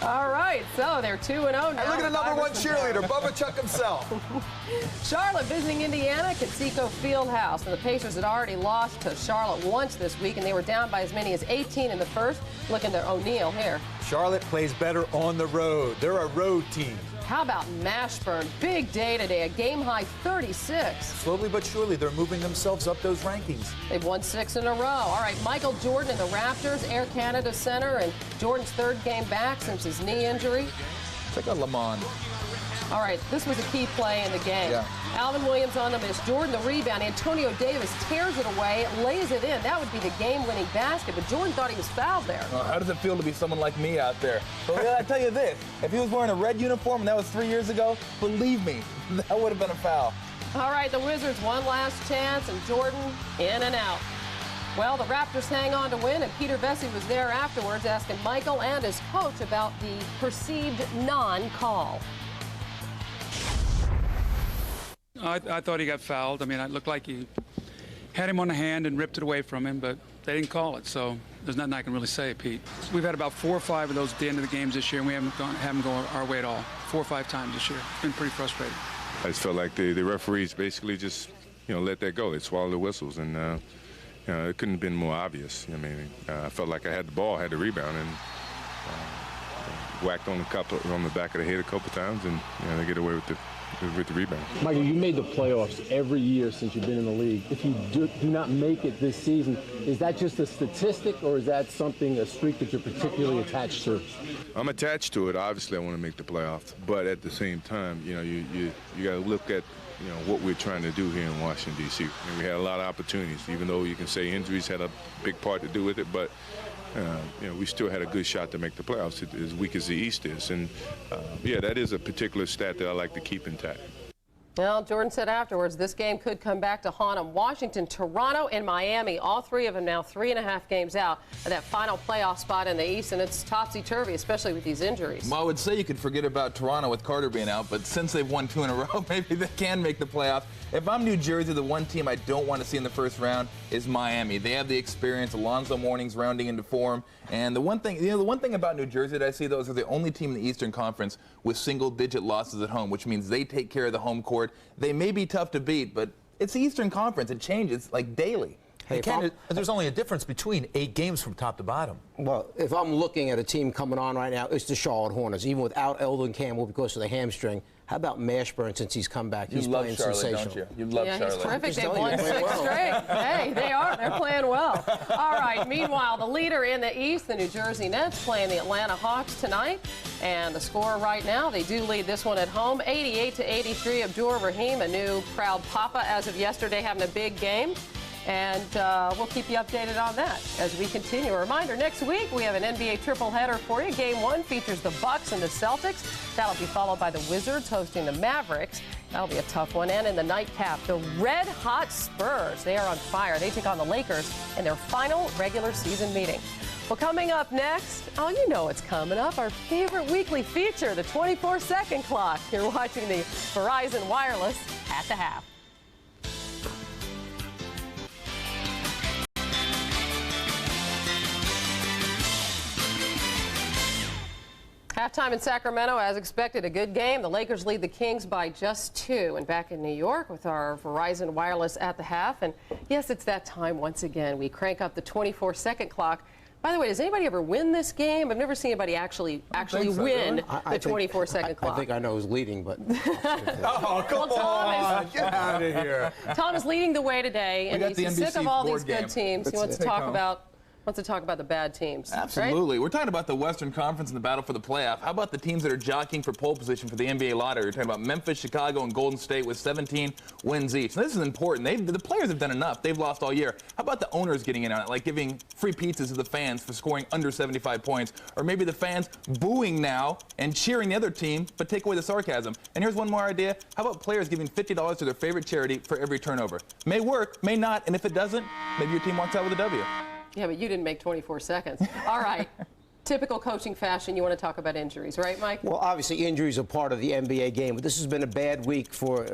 All right, so they're 2-0 now. And look at another one cheerleader, Bubba Chuck himself. Charlotte visiting Indiana, Conseco Fieldhouse. And the Pacers had already lost to Charlotte once this week, and they were down by as many as 18 in the first. Look at their O'Neal here. Charlotte plays better on the road. They're a road team. How about Mashburn? Big day today, a game-high 36. Slowly but surely, they're moving themselves up those rankings. They've won 6 in a row. All right, Michael Jordan and the Raptors, Air Canada Center, and Jordan's 3rd game back since his knee injury. Check out Lamond. All right, this was a key play in the game. Yeah. Alvin Williams on the miss. Jordan the rebound. Antonio Davis tears it away, lays it in. That would be the game-winning basket, but Jordan thought he was fouled there. Well, how does it feel to be someone like me out there? Well, I tell you this, if he was wearing a red uniform and that was 3 years ago, believe me, that would have been a foul. All right, the Wizards one last chance, and Jordan in and out. Well, the Raptors hang on to win, and Peter Vesey was there afterwards asking Michael and his coach about the perceived non-call. I thought he got fouled. I mean, it looked like he had him on the hand and ripped it away from him, but they didn't call it, so there's nothing I can really say, Pete. We've had about 4 or 5 of those at the end of the games this year, and we haven't gone our way at all. 4 or 5 times this year. It's been pretty frustrating. I just felt like the referees basically just, let that go. They swallowed the whistles, and it couldn't have been more obvious. I mean, I felt like I had the ball, had the rebound, and whacked on the back of the head a couple times, and they get away with the rebound. Michael, you made the playoffs every year since you've been in the league. If you do not make it this season, is that just a statistic, or is that a streak that you're particularly attached to? I'm attached to it. Obviously, I want to make the playoffs, but at the same time, you got to look at what we're trying to do here in Washington, D.C. And we had a lot of opportunities, even though you can say injuries had a big part to do with it, but we still had a good shot to make the playoffs, as weak as the East is. And, that is a particular stat that I like to keep intact. Well, Jordan said afterwards this game could come back to haunt him. Washington, Toronto, and Miami, all 3 of them now 3.5 games out of that final playoff spot in the East, and it's topsy-turvy, especially with these injuries. Well, I would say you could forget about Toronto with Carter being out, but since they've won 2 in a row, maybe they can make the playoffs. If I'm New Jersey, the one team I don't want to see in the first round is Miami. They have the experience. Alonzo Mourning's rounding into form. And the one thing about New Jersey that I see, though, is they're the only team in the Eastern Conference with single-digit losses at home, which means they take care of the home court. They may be tough to beat, but It's the Eastern Conference. It changes like daily. Hey, Ken, there's only a difference between 8 games from top to bottom. Well, if I'm looking at a team coming on right now, it's the Charlotte Hornets, even without Eldon Campbell because of the hamstring. How about Mashburn since he's come back? He's playing sensational. Don't you? You love Charlotte. He's terrific. They've won 6 straight. Hey, they are. They're playing well. All right. Meanwhile, the leader in the East, the New Jersey Nets, playing the Atlanta Hawks tonight. And the score right now, they do lead this one at home, 88-83. Abdur Rahim, a new proud papa as of yesterday, having a big game. And we'll keep you updated on that as we continue. A reminder, next week we have an NBA triple header for you. Game 1 features the Bucks and the Celtics. That'll be followed by the Wizards hosting the Mavericks. That'll be a tough one. And in the nightcap, the Red Hot Spurs. They are on fire. They take on the Lakers in their final regular season meeting. Well, coming up next, oh, you know it's coming up, our favorite weekly feature, the 24-second clock. You're watching the Verizon Wireless at the half. Halftime in Sacramento, as expected, a good game. The Lakers lead the Kings by just 2. And back in New York with our Verizon Wireless at the half. And yes, it's that time once again. We crank up the 24-second clock. By the way, does anybody ever win this game? I've never seen anybody actually win the 24-second clock. I think I know who's leading, but... Oh, come on. Get out of here. Tom is leading the way today, and he's sick of all these good teams. He wants to talk about the bad teams. Absolutely. Right? We're talking about the Western Conference and the battle for the playoff. How about the teams that are jockeying for pole position for the NBA lottery? We're talking about Memphis, Chicago, and Golden State with 17 wins each. Now, this is important. The players have done enough. They've lost all year. How about the owners getting in on it, like giving free pizzas to the fans for scoring under 75 points? Or maybe the fans booing now and cheering the other team, but take away the sarcasm. And here's one more idea. How about players giving $50 to their favorite charity for every turnover? May work, may not, and if it doesn't, maybe your team walks out with a W. Yeah, but you didn't make 24 seconds. All right. Typical coaching fashion, you want to talk about injuries, right, Mike? Well, obviously injuries are part of the NBA game, but this has been a bad week for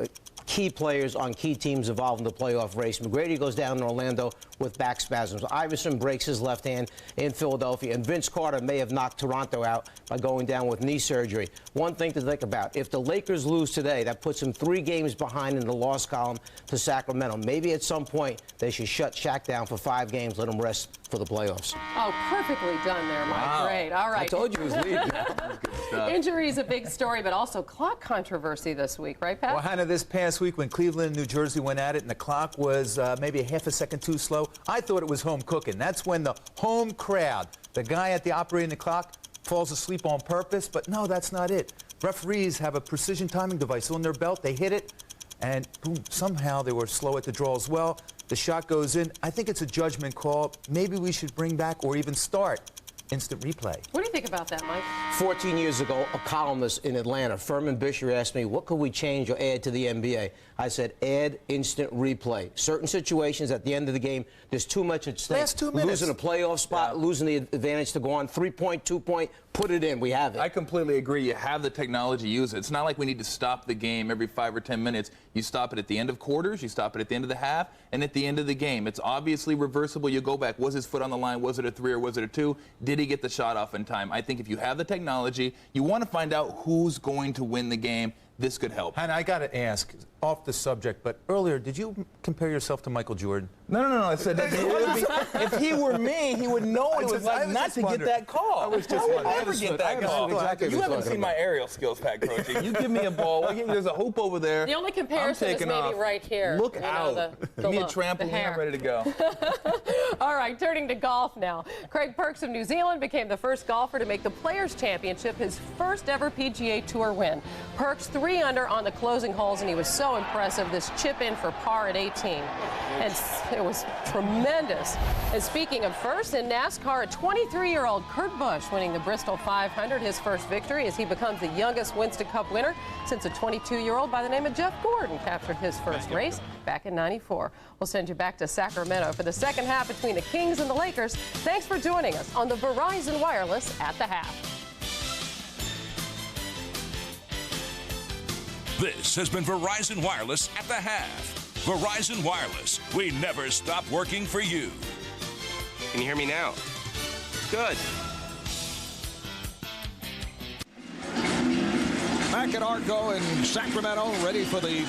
key players on key teams involved in the playoff race. McGrady goes down in Orlando with back spasms. Iverson breaks his left hand in Philadelphia, and Vince Carter may have knocked Toronto out by going down with knee surgery. One thing to think about, if the Lakers lose today, that puts them 3 games behind in the loss column to Sacramento. Maybe at some point they should shut Shaq down for 5 games, let him rest for the playoffs. Oh, perfectly done there, Mike. Wow. Great. All right. I told you it was leading. Injury is a big story, but also clock controversy this week, right, Pat? Well, Hannah, this past week when Cleveland and New Jersey went at it and the clock was maybe a half a second too slow, I thought it was home cooking. That's when the home crowd, the guy at the operating the clock, falls asleep on purpose, but no, that's not it. Referees have a precision timing device on their belt. They hit it, and boom, somehow they were slow at the draw as well. The shot goes in. I think it's a judgment call. Maybe we should bring back or even start instant replay. What do you think about that, Mike? 14 years ago, a columnist in Atlanta, Furman Bisher, asked me, what could we change or add to the NBA? I said, add instant replay. Certain situations at the end of the game, there's too much at stake. Last 2 minutes. Losing a playoff spot, losing the advantage to go on, 3-point, 2-point, put it in. We have it. I completely agree. You have the technology, use it. It's not like we need to stop the game every 5 or 10 minutes. You stop it at the end of quarters, you stop it at the end of the half, and at the end of the game. It's obviously reversible. You go back. Was his foot on the line? Was it a 3 or was it a 2? Did he get the shot off in time? I think if you have the technology, you want to find out who's going to win the game. This could help. And I got to ask, off the subject, but earlier, did you compare yourself to Michael Jordan? No. I said that if he were me, he would know what it was like not to get that call. I was just How would I ever get that call? Exactly You haven't seen my aerial skills, Pat Croce. You give me a ball. There's a hoop over there. The only comparison is maybe right here. Look out. Give me a trampoline. I'm ready to go. All right, turning to golf now. Craig Perks of New Zealand became the first golfer to make the Players' Championship his first ever PGA Tour win. Perks 3 under on the closing holes, and he was so impressive. This chip in for par at 18. And it was tremendous. And speaking of first, in NASCAR, a 23-year-old Kurt Busch winning the Bristol 500, his first victory as he becomes the youngest Winston Cup winner since a 22-year-old by the name of Jeff Gordon captured his first race back in '94. We'll send you back to Sacramento for the second half between the Kings and the Lakers. Thanks for joining us on the Verizon Wireless at the half. This has been Verizon Wireless at the half. Verizon Wireless, we never stop working for you. Can you hear me now? Good. Back at Arco in Sacramento, ready for the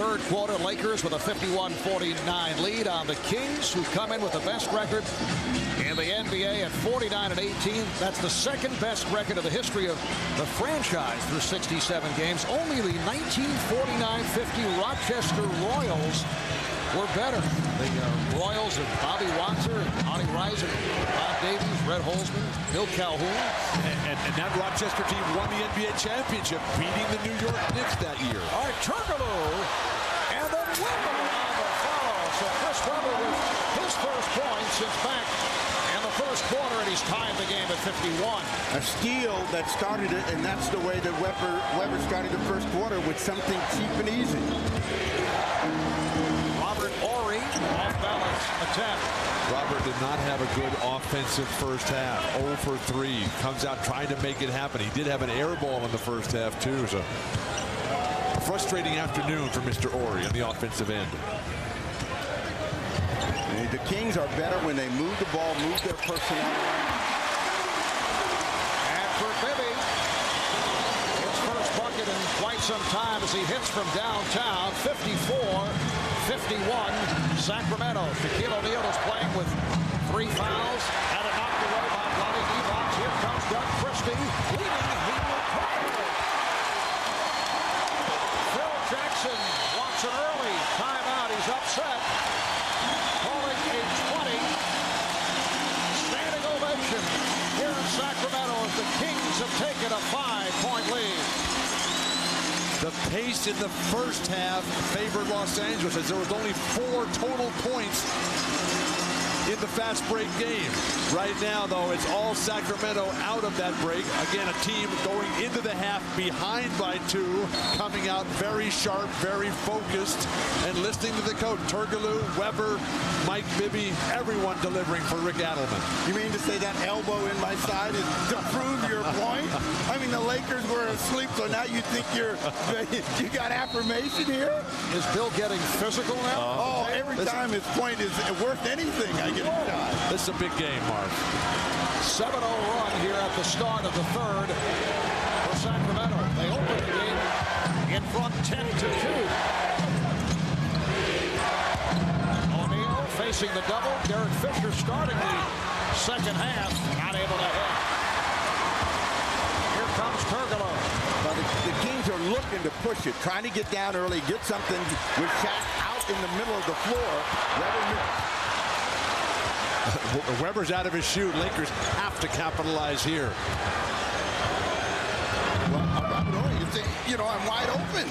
third quarter. Lakers with a 51-49 lead on the Kings, who come in with the best record in the NBA at 49-18. That's the second best record of the history of the franchise through 67 games. Only the 1949-50 Rochester Royals were better. The Royals of Bobby Watson, Arnie Reiser, Bob Davies, Red Holzman, Bill Calhoun. And that Rochester team won the NBA championship, beating the New York Knicks that year. All right, Turkoglu, and then Weber on the follow. So Chris Weber with his first point since back in the first quarter, and he's tied the game at 51. A steal that started it, and that's the way that Weber started the first quarter, with something cheap and easy. Robert Horry, off-balance attempt. Robert did not have a good offensive first half. 0 for 3. Comes out trying to make it happen. He did have an air ball in the first half, too. So frustrating afternoon for Mr. Horry on the offensive end. The Kings are better when they move the ball, move their personnel. And for Bibby, his first bucket in quite some time as he hits from downtown. 54-51 Sacramento. Shaquille O'Neal is playing with 3 fouls. Had it knocked away by Lonnie Divac. Here comes Doug Christie leading. He will cover it. Phil Jackson wants an early timeout. He's upset. Calling a 20. Standing ovation here in Sacramento as the Kings have taken a 5-point lead. The pace in the first half favored Los Angeles, as there was only 4 total points in the fast break game. Right now, though, it's all Sacramento out of that break. Again, a team going into the half behind by 2, coming out very sharp, very focused, and listening to the coach. Turkoglu, Weber, Mike Bibby, everyone delivering for Rick Adelman. You mean to say that elbow in my side is to prove your point? I mean, the Lakers were asleep, so now you think you got affirmation here? Is Bill getting physical now? Every time his point is worth anything, I get a shot. This is a big game, Mark. 7-0 run here at the start of the third for Sacramento. They open the game in front 10-2. O'Neal facing the double. Derek Fisher starting the second half. Not able to hit. Here comes Turkoglu. Well, the Kings are looking to push it, trying to get down early, get something with Shaq out in the middle of the floor. Weber's out of his shoe. Lakers have to capitalize here. Well, Robert Horry, you know, I'm wide open.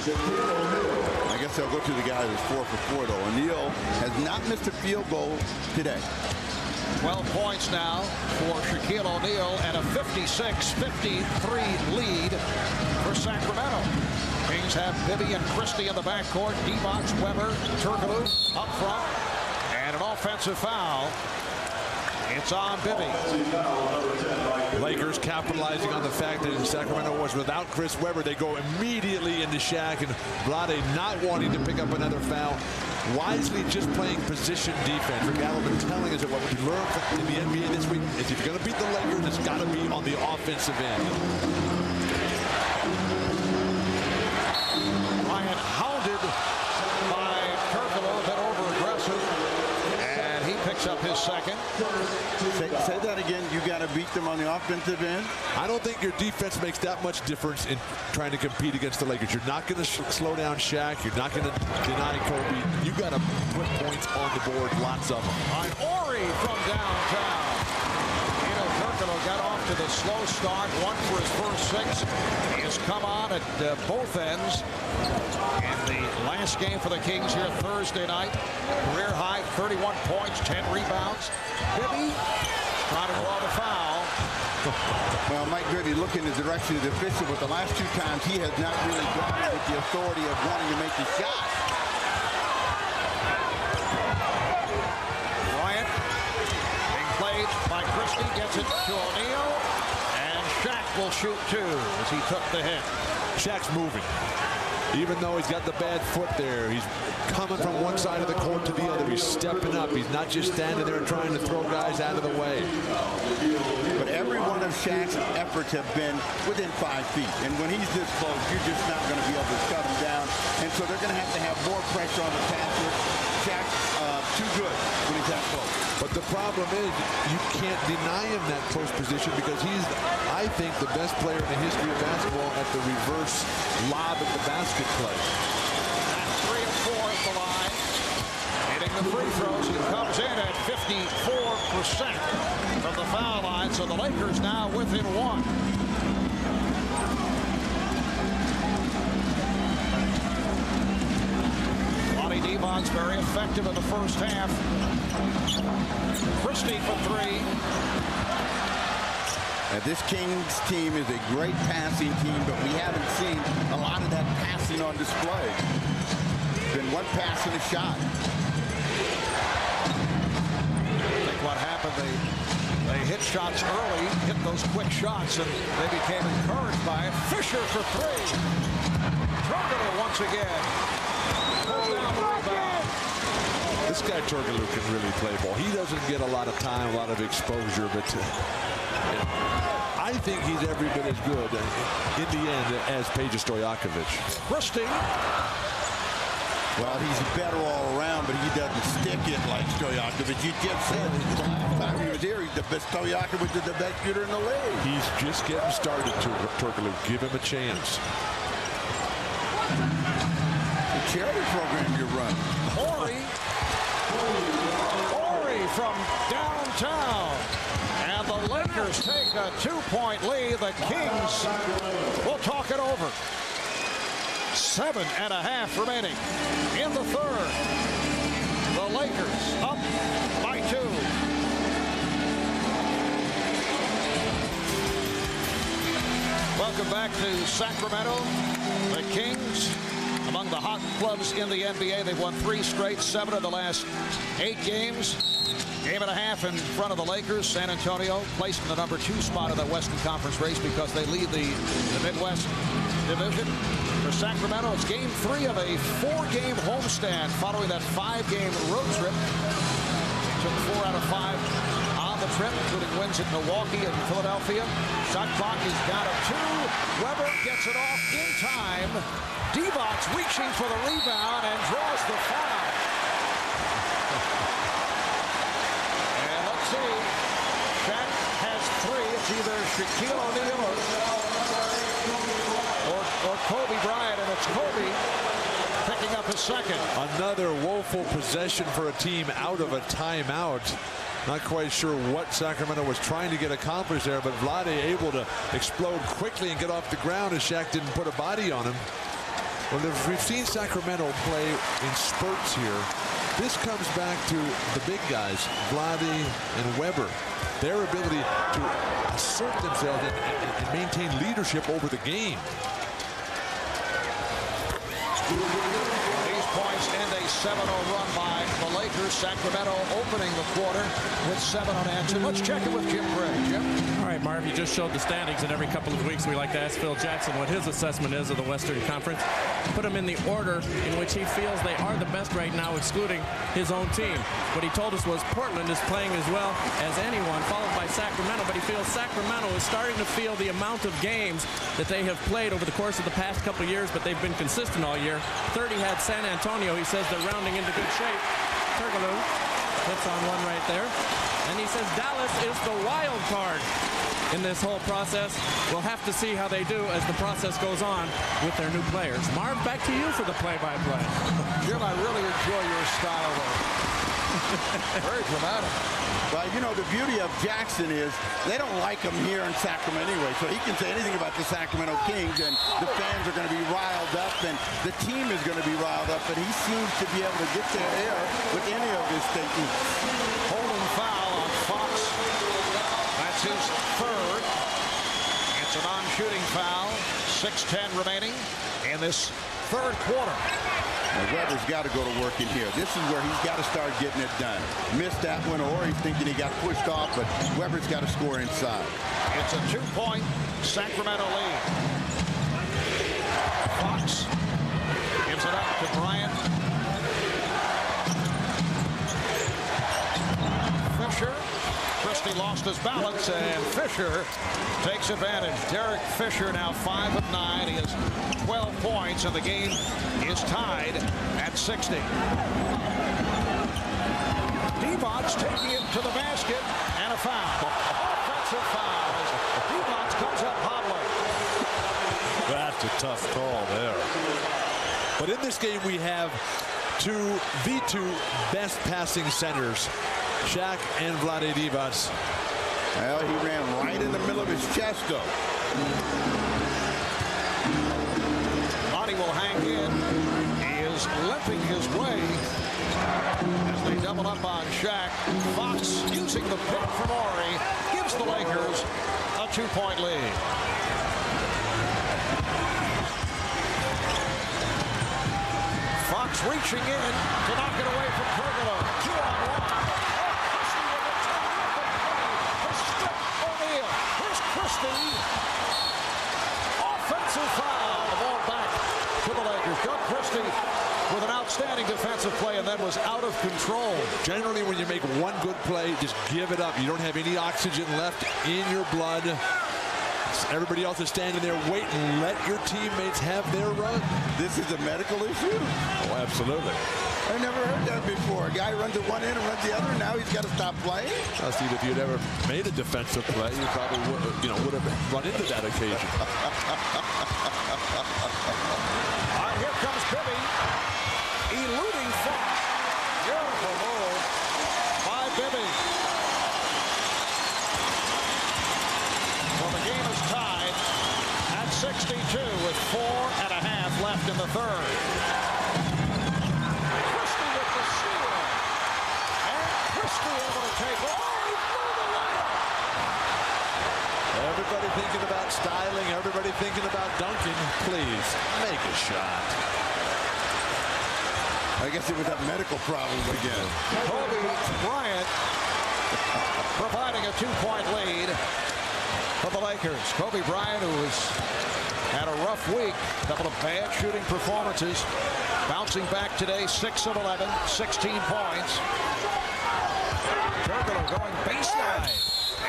I guess I'll go to the guy who's 4 for 4, though. O'Neal has not missed a field goal today. 12 points now for Shaquille O'Neal and a 56-53 lead for Sacramento. Kings have Bibby and Christie in the backcourt. Divac, Weber, Turkoglu up front. And an offensive foul. It's on Bibby. Lakers capitalizing on the fact that Sacramento was without Chris Weber. They go immediately into Shaq, and Vlade not wanting to pick up another foul. Wisely just playing position defense. Rick Adelman telling us that what we learned in the NBA this week is if you're going to beat the Lakers, it's got to be on the offensive end. Bryant hounded by Turkoglu, a bit over-aggressive, and he picks up his second. Say that again. You got to beat them on the offensive end. I don't think your defense makes that much difference in trying to compete against the Lakers. You're not going to slow down Shaq. You're not going to deny Kobe. You got to put points on the board, lots of them. On Horry from downtown. Turkoglu got off to the slow start. 1 for his first 6. He has come on at both ends. In the last game for the Kings here Thursday night, career high 31 points, 10 rebounds. Bibby trying to draw the foul. Well, Mike Bibby looking in the direction of the official, but the last 2 times he has not really gone with the authority of wanting to make the shot. Bryant being played by Christie, gets it to O'Neal, and Shaq will shoot 2 as he took the hit. Shaq's moving. Even though he's got the bad foot there, he's coming from one side of the court to the other. He's stepping up. He's not just standing there trying to throw guys out of the way. But every one of of Shaq's efforts have been within 5 feet. And when he's this close, you're just not going to be able to shut him down. And so they're going to have more pressure on the passer. Shaq's too good when he's that close. But the problem is you can't deny him that close position because he's, I think, the best player in the history of basketball at the reverse lob at the basket play. That's 3 of 4 at the line. Hitting the free throws. He comes in at 54% from the foul line. So the Lakers now within 1. Lonnie Devon's very effective in the first half. Christie for 3. Now, this Kings team is a great passing team, but we haven't seen a lot of that passing on display. Been one pass and a shot. I think what happened, they hit shots early, hit those quick shots, and they became encouraged by it. Fisher for 3. Turkoglu once again. Pulls down the rebound. This guy Turkoglu can really play ball. He doesn't get a lot of time, a lot of exposure, but I think he's every bit as good in the end as Peja Stojakovic. Christie. Well, he's better all around, but he doesn't stick it like Stojakovic. You just said the last time he was here, Stojakovic is the best shooter in the league. He's just getting started, Turkoglu. Give him a chance. The charity program you're running. Horry from downtown. And the Lakers take a 2-point lead. The Kings will talk it over. 7.5 remaining in the third. The Lakers up by 2. Welcome back to Sacramento. The Kings, among the hot clubs in the NBA. They've won 3 straight, 7 of the last 8 games. Game and a half in front of the Lakers. San Antonio placed in the number 2 spot of the Western Conference race because they lead the Midwest Division. For Sacramento, it's game 3 of a 4-game homestand following that 5-game road trip. Took 4 out of 5 on the trip, including wins at Milwaukee and Philadelphia. Shot clock is down to 2. Weber gets it off in time. Devon's reaching for the rebound and draws the foul. And let's see. Shaq has 3. It's either Shaquille O'Neal or Kobe Bryant, and it's Kobe picking up his second. Another woeful possession for a team out of a timeout. Not quite sure what Sacramento was trying to get accomplished there, but Vlade able to explode quickly and get off the ground as Shaq didn't put a body on him. Well, we've seen Sacramento play in spurts here. This comes back to the big guys, Vlade and Weber. Their ability to assert themselves and maintain leadership over the game. These points end a 7-0 run by the Lakers. Sacramento opening the quarter with 7 unanswered. Let's check it with Jim Gray. Jim? All right, Marv, you just showed the standings, and every couple of weeks we like to ask Phil Jackson what his assessment is of the Western Conference. Put him in the order in which he feels they are the best right now, excluding his own team. What he told us was Portland is playing as well as anyone, followed by Sacramento, but he feels Sacramento is starting to feel the amount of games that they have played over the course of the past couple of years, but they've been consistent all year. 30 had San Antonio. He says they're rounding into good shape. Turkoglu hits on one right there. And he says Dallas is the wild card in this whole process. We'll have to see how they do as the process goes on with their new players. Marv, back to you for the play-by-play. Jim, I really enjoy your style, though. Very dramatic. Well, you know, the beauty of Jackson is they don't like him here in Sacramento anyway, so he can say anything about the Sacramento Kings, and the fans are going to be riled up, and the team is going to be riled up, but he seems to be able to get their air with any of his statements. Holding foul on Fox. That's his third. It's a non-shooting foul. 6:10 remaining in this third quarter. Now, Weber's got to go to work in here. This is where he's got to start getting it done. Missed that one, or he's thinking he got pushed off, but Weber's got to score inside. It's a 2-point Sacramento lead. Fox gives it up to Bryant. Fisher. Christie Christie lost his balance, and Fisher takes advantage. Derek Fisher now 5 of 9. He has 12 points, and the game is tied at 60. Divac taking it to the basket, and a foul. Offensive foul as Divac comes up hobbling. That's a tough call there. But in this game, we have the two best passing centers, Shaq and Vlade Divac. Well, he ran right in the middle of his chest, though. Vlade will hang in. He is limping his way as they double up on Shaq. Fox, using the pick from Ori, gives the Lakers a 2-point lead. Fox reaching in to knock it away from Pergolo. 2-on-1. O'Neal. Here's Christie. Offensive foul. The ball back to the Lakers. Doug Christie with an outstanding defensive play and then was out of control. Generally, when you make one good play, just give it up. You don't have any oxygen left in your blood. Everybody else is standing there waiting. Let your teammates have their run. This is a medical issue? Oh, absolutely. I never heard that before. A guy runs at one end and runs the other, and now he's got to stop playing? I'll see if you'd ever made a defensive play, you probably would have run into that occasion. Here comes Bibby, eluding Fox. Beautiful move by Bibby. Well, the game is tied at 62 with 4.5 left in the third. Christie with the steal. And Christie able to take it. Everybody thinking about styling, everybody thinking about dunking. Please, make a shot. I guess it was that medical problem again. Kobe Bryant providing a 2-point lead for the Lakers. Kobe Bryant, who has had a rough week, a couple of bad shooting performances, bouncing back today, 6 of 11, 16 points. Turkoglu going baseline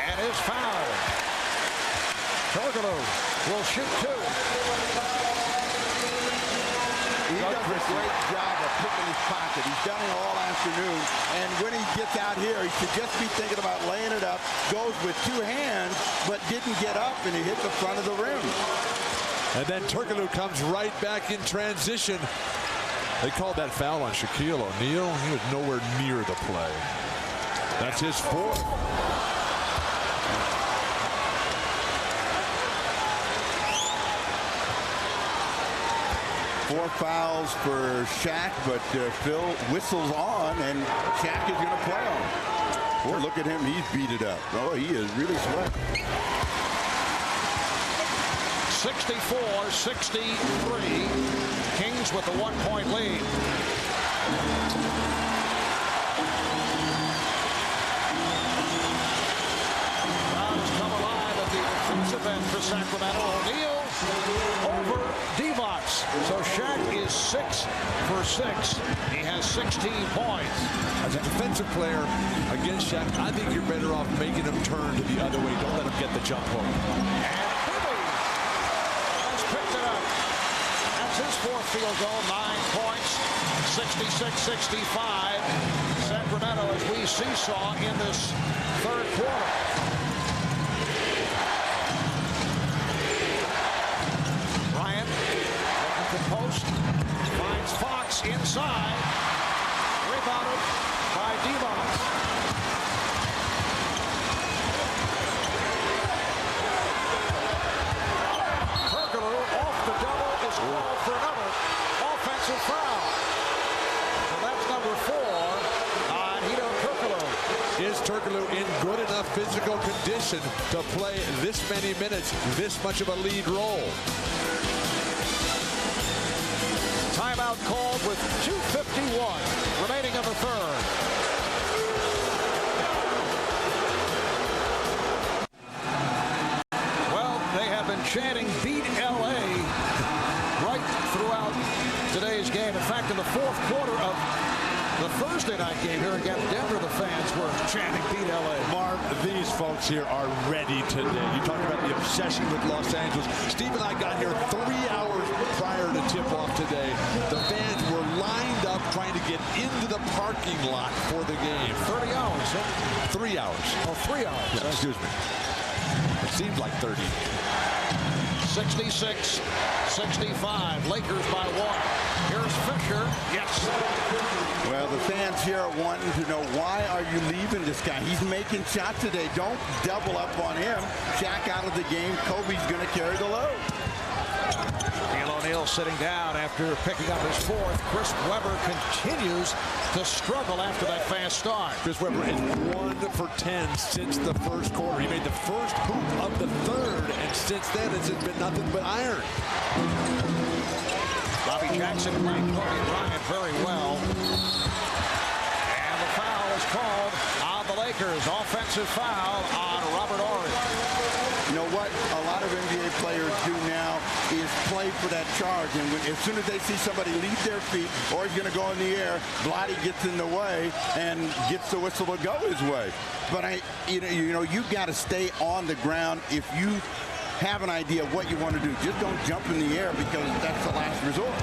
and is fouled. Turkoglu will shoot 2. He does a great job of picking his pocket. He's done it all afternoon. And when he gets out here, he should just be thinking about laying it up. Goes with 2 hands, but didn't get up, and he hit the front of the rim. And then Turkoglu comes right back in transition. They called that foul on Shaquille O'Neal. He was nowhere near the play. That's his 4th. 4 fouls for Shaq, but Phil whistles on, and Shaq is going to play on. Boy, look at him. He's beat it up. Oh, he is really sweating. 64-63. Kings with the 1-point lead. Crowd has come alive at the defensive end for Sacramento. O'Neal over Divac. So Shaq is 6 for 6. He has 16 points. As a defensive player against Shaq, I think you're better off making him turn to the other way. Don't let him get the jump hook. And Bibby has picked it up. That's his 4th field goal, 9 points, 66-65. Sacramento, as we seesaw in this third quarter. Post, finds Fox inside, rebounded by Divac. Turkoglu off the double is called for another offensive foul. So that's number 4 on Hedo Turkoglu. Is Turkoglu in good enough physical condition to play this many minutes, this much of a lead role? Timeout called with 2:51 remaining in the third. Well, they have been chanting "Beat LA" right throughout today's game. In fact, in the fourth quarter of the Thursday night game here against Denver, the fans were chanting "Beat LA." Marv, these folks here are ready today. You talk about the obsession with Los Angeles. Steve and I got here 3 hours prior to tip-off today. The fans were lined up trying to get into the parking lot for the game. 30 hours, huh? 3 hours. Oh, 3 hours. Yeah, excuse me. It seems like 30. 66-65. Lakers by 1. Here's Fisher. Yes. Well, the fans here are wanting to know, why are you leaving this guy? He's making shots today. Don't double up on him. Shaq out of the game. Kobe's going to carry the load. Shaquille O'Neal sitting down after picking up his 4th. Chris Webber continues to struggle after that fast start. Chris Webber is 1 for 10 since the first quarter. He made the first hoop of the third, and since then it's been nothing but iron. Bobby Jackson playing Kobe Bryant very well. And the foul is called on the Lakers. Offensive foul on Robert Horry. You know what a lot of NBA players do now is play for that charge. And as soon as they see somebody leave their feet or he's going to go in the air, Blotty gets in the way and gets the whistle to go his way. But you got to stay on the ground if you have an idea of what you want to do. Just don't jump in the air, because that's the last resort.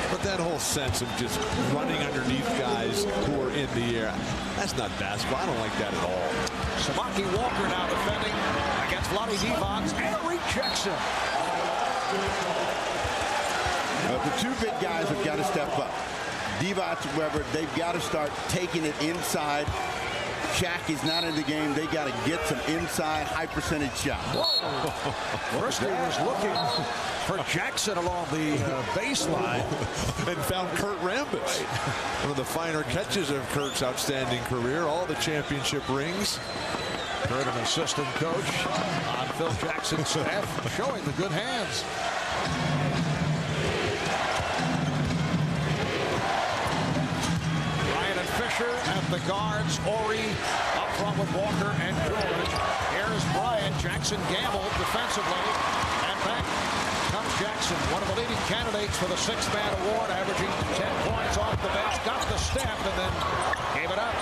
But that whole sense of just running underneath guys who are in the air, that's not basketball. I don't like that at all. Samaki Walker now defending against Vlade Divac, and rejects him. The two big guys have got to step up. Divac, Webber, they've got to start taking it inside. Shaq is not in the game. They got to get some inside high percentage shots. Christie was looking for Jackson along the baseline and found Kurt Rambis. One of the finer catches of Kurt's outstanding career. All the championship rings. Kurt, an assistant coach on Phil Jackson's staff, showing the good hands. Fisher at the guards. Horry up front with Walker and George. Here's Bryant. Jackson gambled defensively. And back comes Jackson, one of the leading candidates for the 6th man award, averaging 10 points off the bench. Got the step and then gave it up.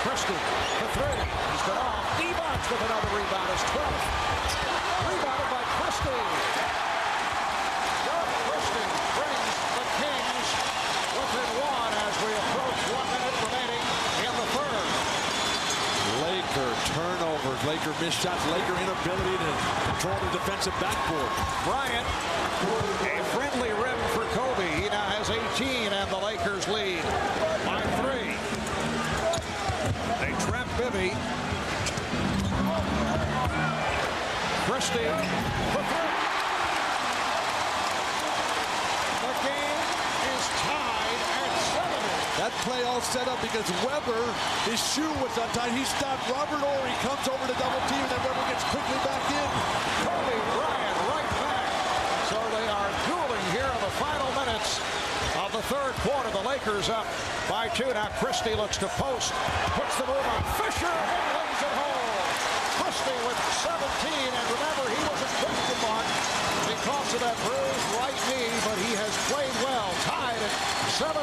Christie for 3. He's been off. Divac with another rebound. His 12th. Rebounded by Christie. Doug Christie brings the Kings within 1 as we approach 1 minute remaining in the third. Laker turnovers, Laker missed shots, Laker inability to control the defensive backboard. Bryant, a friendly rim for Kobe. He now has 18 and the Lakers lead by 3. They trap Bibby. Christie for 3. The game is tied at 7. That play all set up because Webber, his shoe was untied. He stopped. Robert Horry comes over to double team, and then Webber gets quickly back in. Kobe Bryant right back. So they are dueling here in the final minutes of the third quarter. The Lakers up by 2. Now Christie looks to post, puts the move on Fisher and lays it home. Christie with 17, and remember, he was a question mark because of that bruised right knee, but he has played well. Tied at 72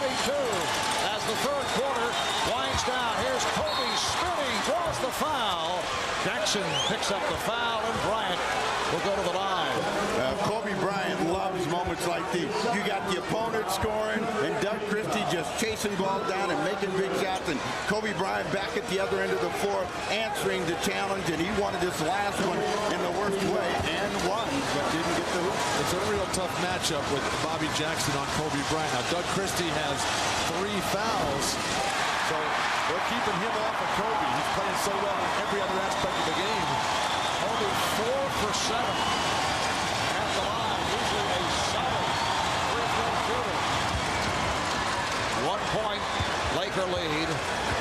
as the third quarter winds down. Here's Kobe spinning, draws the foul. Jackson picks up the foul, and Bryant will go to the line. Kobe Bryant loves moments like these. You got the opponent scoring, and Doug Christie just chasing ball down and making big shots, and Kobe Bryant back at the other end of the floor answering the challenge, and he wanted this last one in the worst way and won, but didn't get the hoop. It's a real tough matchup with Bobby Jackson on Kobe Bryant. Now, Doug Christie has 3 fouls, so they're keeping him off of Kobe. He's playing so well in every other aspect of the game. Kobe 4 for 7 at the line, usually a solid free-throw shooter. 1 point Laker lead,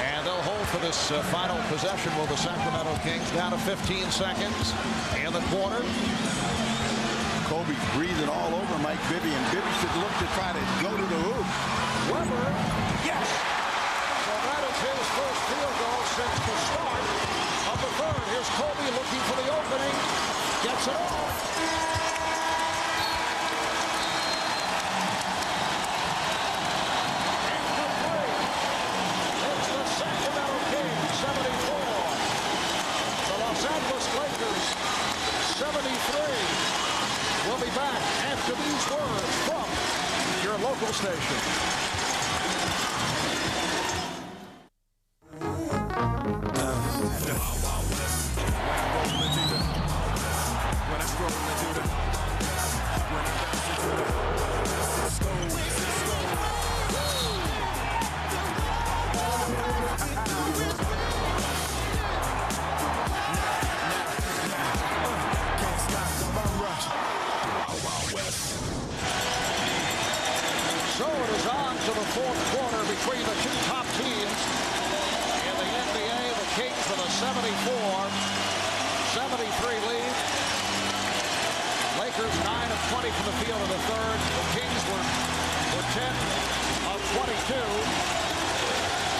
and they'll hold for this final possession with the Sacramento Kings. Down to 15 seconds in the quarter. Kobe's breathing all over Mike Bibby, and Bibby should look to try to go to the hoop. Webber, yes! So that is his first field goal since the start of the third. Here's Kobe looking for the opening. Gets it off. And for 3. local station. So it is on to the fourth quarter between the two top teams in the NBA. The Kings with a 74-73 lead. Lakers 9 of 20 from the field in the third. The Kings were 10 of 22.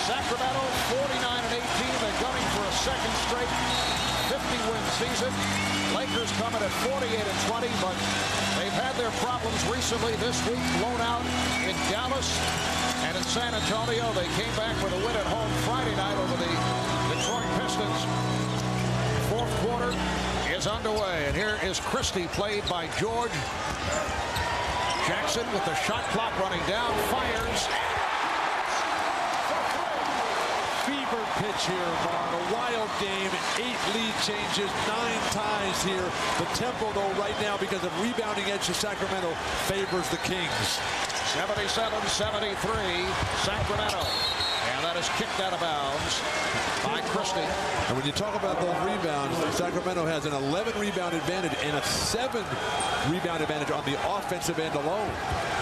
Sacramento 49-18. They're gunning for a second straight 50-win season. Lakers coming at 48-20, but they've had their problems recently this week, blown out in Dallas and in San Antonio. They came back with a win at home Friday night over the Detroit Pistons. Fourth quarter is underway, and here is Christie, played by George. Jackson with the shot clock running down, fires. Fever pitch here, Mark. A wild game. 8 lead changes, 9 ties here. The tempo, though, right now, because of rebounding edge to Sacramento, favors the Kings. 77-73, Sacramento. And that is kicked out of bounds by Christie. And when you talk about those rebounds, Sacramento has an 11-rebound advantage and a 7-rebound advantage on the offensive end alone.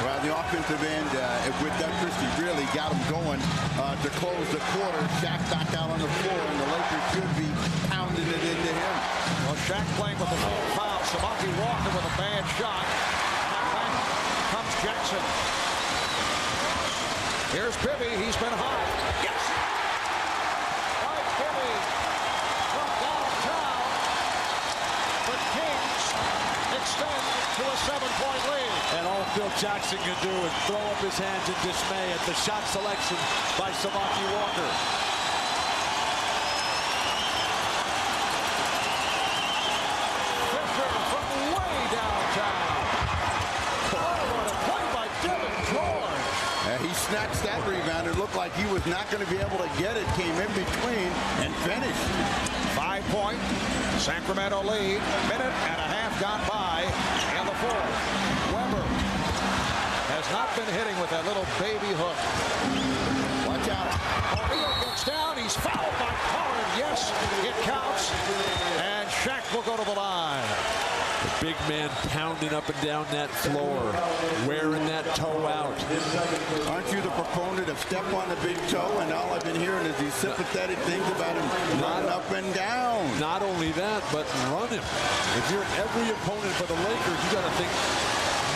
Well, the offensive end with Doug Christie really got them going to close the quarter. Shaq back out on the floor, and the Lakers should be pounding it into him. Well, Shaq playing with the full foul. Samaki Walker with a bad shot. Back comes Jackson. Here's Bibby. He's been hot. Yes! Right, Bibby from downtown. The Kings extend to a 7-point lead. And all Phil Jackson can do is throw up his hands in dismay at the shot selection by Samaki Walker. Fisher from way downtown. Oh, what a play by Devin George. He snatched that rebound. It looked like he was not going to be able to get it. Came in between and finished. 5-point Sacramento lead. Minute and a half gone by in the fourth. Weber has not been hitting with that little baby hook. Watch out. O'Neal gets down. He's fouled by Pollard. Yes, it counts. And Shaq will go to the line. The big man pounding up and down that floor, wearing that toe out. Aren't you the proponent of step on the big toe? And all I've been hearing is these sympathetic things about him running up and down. Not only that, but run him. If you're every opponent for the Lakers, you got to think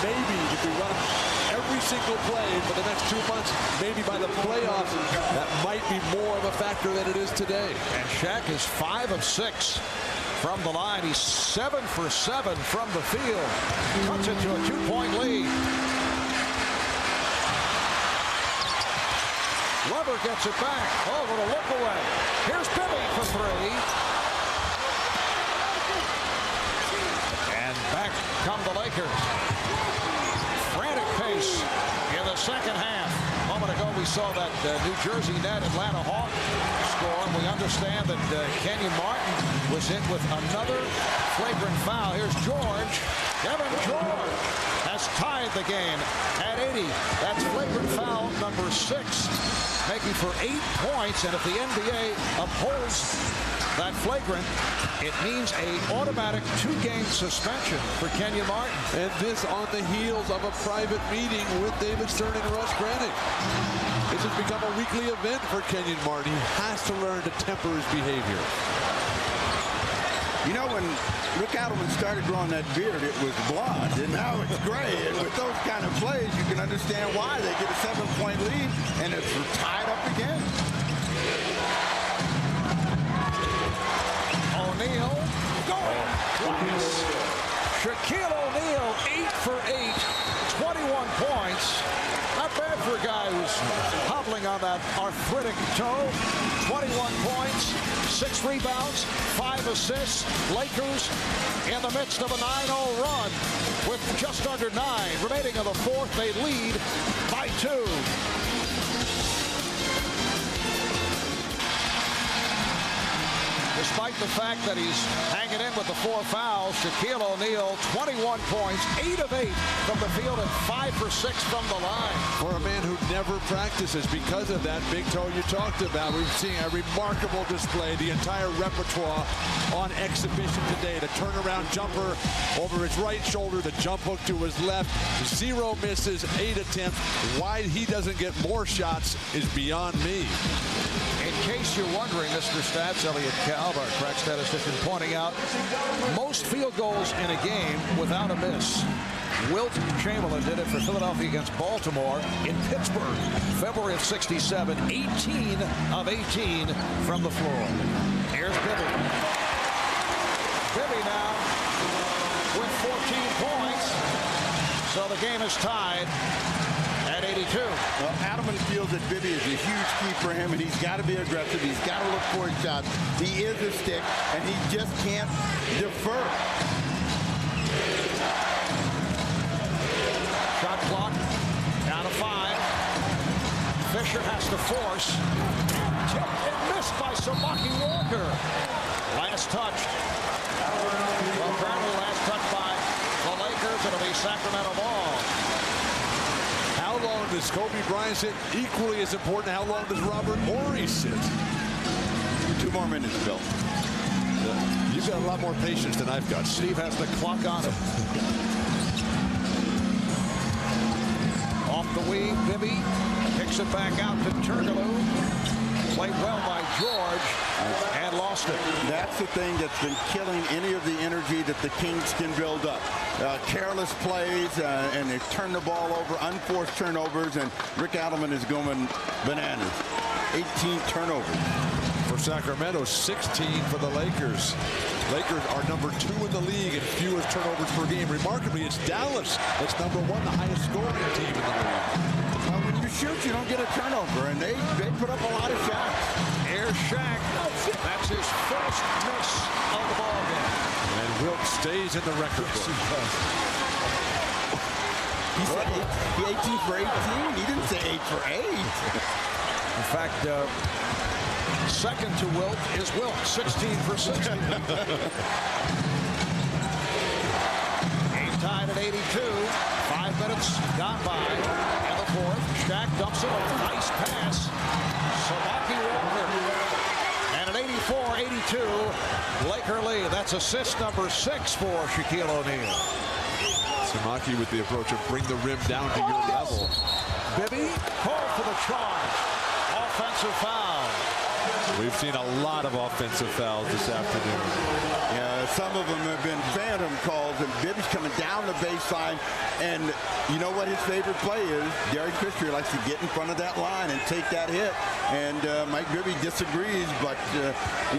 maybe if we run him every single play for the next 2 months, maybe by the playoffs, that might be more of a factor than it is today. And Shaq is 5 of 6 from the line. He's 7 for 7 from the field. Cuts it to a 2-point lead. Weber gets it back. Oh, what a look away. Here's Bibby for 3. And back come the Lakers. Frantic pace in the second half. A moment ago, we saw that New Jersey net Atlanta Hawk score, and we understand that Kenyon Martin was hit with another flagrant foul. Here's George. Devin George has tied the game at 80. That's flagrant foul number 6, making for 8 points. And if the NBA upholds that flagrant, it means an automatic 2-game suspension for Kenyon Martin. And this on the heels of a private meeting with David Stern and Russ Brannick. This has become a weekly event for Kenyon Martin. He has to learn to temper his behavior. You know, when Rick Adelman started growing that beard, it was blonde, and now it's gray. And with those kind of plays, you can understand why they get a 7-point lead, and it's tied up again. O'Neal going twice. Shaquille O'Neal 8 for 8, 21 points. Not bad for a guy who's hobbling on that arthritic toe. 21 points, 6 rebounds, 5 assists. Lakers in the midst of a 9-0 run. with just under 9 remaining in the fourth. They lead by 2. Despite the fact that he's hanging in with the 4 fouls, Shaquille O'Neal, 21 points, 8 of 8 from the field and 5 for 6 from the line. For a man who never practices because of that big toe you talked about, we've seen a remarkable display, the entire repertoire on exhibition today. The turnaround jumper over his right shoulder, the jump hook to his left, 0 misses, 8 attempts. Why he doesn't get more shots is beyond me. In case you're wondering, Mr. Stats, Elliot Kalb, our crack statistician, pointing out most field goals in a game without a miss. Wilt Chamberlain did it for Philadelphia against Baltimore in Pittsburgh, February of '67, 18 of 18 from the floor. Here's Bibby. Bibby now with 14 points. So the game is tied at 82. Well, Adelman feels that Bibby is a huge key for him, and he's got to be aggressive. He's got to look for his shots. He is a stick, and he just can't defer. Shot clock down to 5. Fisher has to force. Tipped and missed by Samaki Walker. Last touch. Well, apparently last touch by the Lakers. It'll be Sacramento ball. How long does Kobe Bryant sit? Equally as important, how long does Robert Horry sit? 2 more minutes, Bill. You've got a lot more patience than I've got. Steve has the clock on him. Off the wing, Bibby kicks it back out to Turkoglu. Played well by George and lost it. That's the thing that's been killing any of the energy that the Kings can build up. Careless plays, and they turn the ball over, unforced turnovers, and Rick Adelman is going bananas. 18 turnovers. For Sacramento, 16 for the Lakers. Lakers are number 2 in the league in fewest turnovers per game. Remarkably, it's Dallas that's number 1, the highest scoring team in the league. Well, when you shoot, you don't get a turnover, and they put up a lot of shots. Here's Shaq. That's his first miss of the ball game. And Wilt stays in the record book. He said 18 for 18. He didn't say 8 for 8. In fact, second to Wilt is Wilt, 16 for 60. Game tied at 82. 5 minutes gone by in the fourth. Shaq dumps it over. Nice pass. Samaki Walker. And an 84-82 Laker lead. That's assist number 6 for Shaquille O'Neal. Samaki with the approach of bring the rim down to your level. Bibby called for the charge. Offensive foul. We've seen a lot of offensive fouls this afternoon. Yeah, some of them have been phantom calls, and Bibby's coming down the baseline, and you know what his favorite play is? Derek Fisher likes to get in front of that line and take that hit, and Mike Bibby disagrees, but,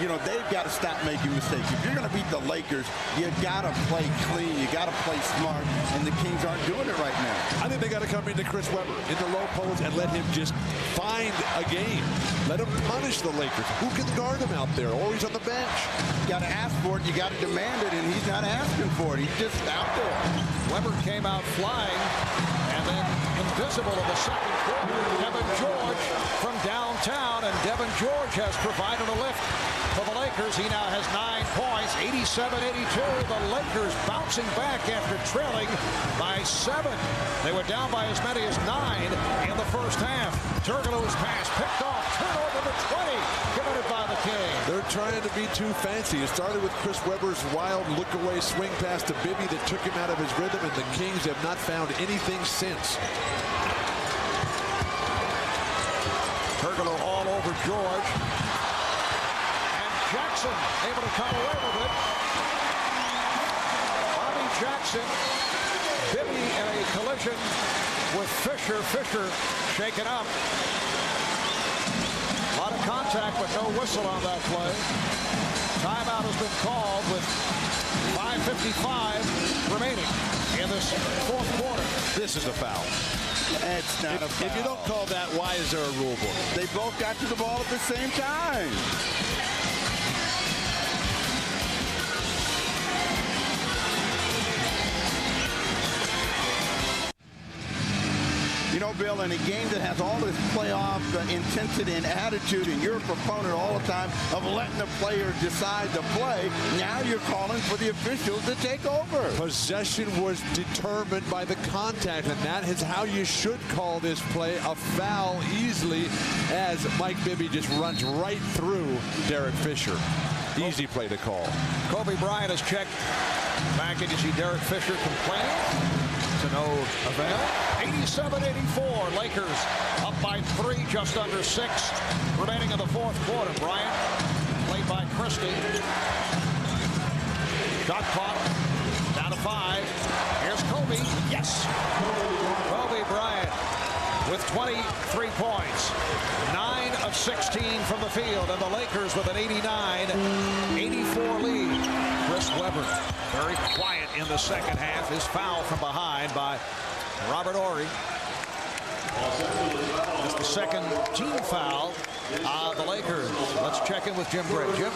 you know, they've got to stop making mistakes. If you're going to beat the Lakers, you got to play clean, you got to play smart, and the Kings aren't doing it right now. I think they got to come into Chris Webber in the low post and let him just find a game. Let him punish the Lakers. Who can guard him out there? Or he's on the bench. You got to ask for it. You got to demand it, and he's not asking for it. He's just out there. Webber came out flying, and then invisible in the second quarter. Devin George from downtown, and Devin George has provided a lift for the Lakers. He now has 9 points, 87-82. The Lakers bouncing back after trailing by 7. They were down by as many as 9 in the first half. Turkoglu's pass picked off, turnover to 20, committed by the Kings. They're trying to be too fancy. It started with Chris Webber's wild look-away swing pass to Bibby that took him out of his rhythm, and the Kings have not found anything since. Turkoglu all over George. And Jackson able to come away with it. Bobby Jackson, Bibby in a collision with Fisher. Fisher shaken up. A lot of contact, but no whistle on that play. Timeout has been called with 5:55 remaining in this fourth quarter. This is a foul. It's not a foul. If you don't call that, why is there a rule book? They both got to the ball at the same time. You know, Bill, in a game that has all this playoff intensity and attitude, and you're a proponent all the time of letting the player decide to play, now you're calling for the officials to take over. Possession was determined by the contact, and that is how you should call this play a foul easily, as Mike Bibby just runs right through Derek Fisher. Easy play to call. Kobe Bryant has checked back, and you see Derek Fisher complaining. To no avail. 87-84. Lakers up by 3, just under 6 remaining in the fourth quarter. Bryant played by Christie. Shot clock down to 5. Here's Kobe. Yes. Kobe Bryant with 23 points. 9 of 16 from the field, and the Lakers with an 89-84 lead. Chris Webber very quiet in the second half. His foul from behind by Robert Horry. It's the second team foul the Lakers. Let's check in with Jim Gray. Jim?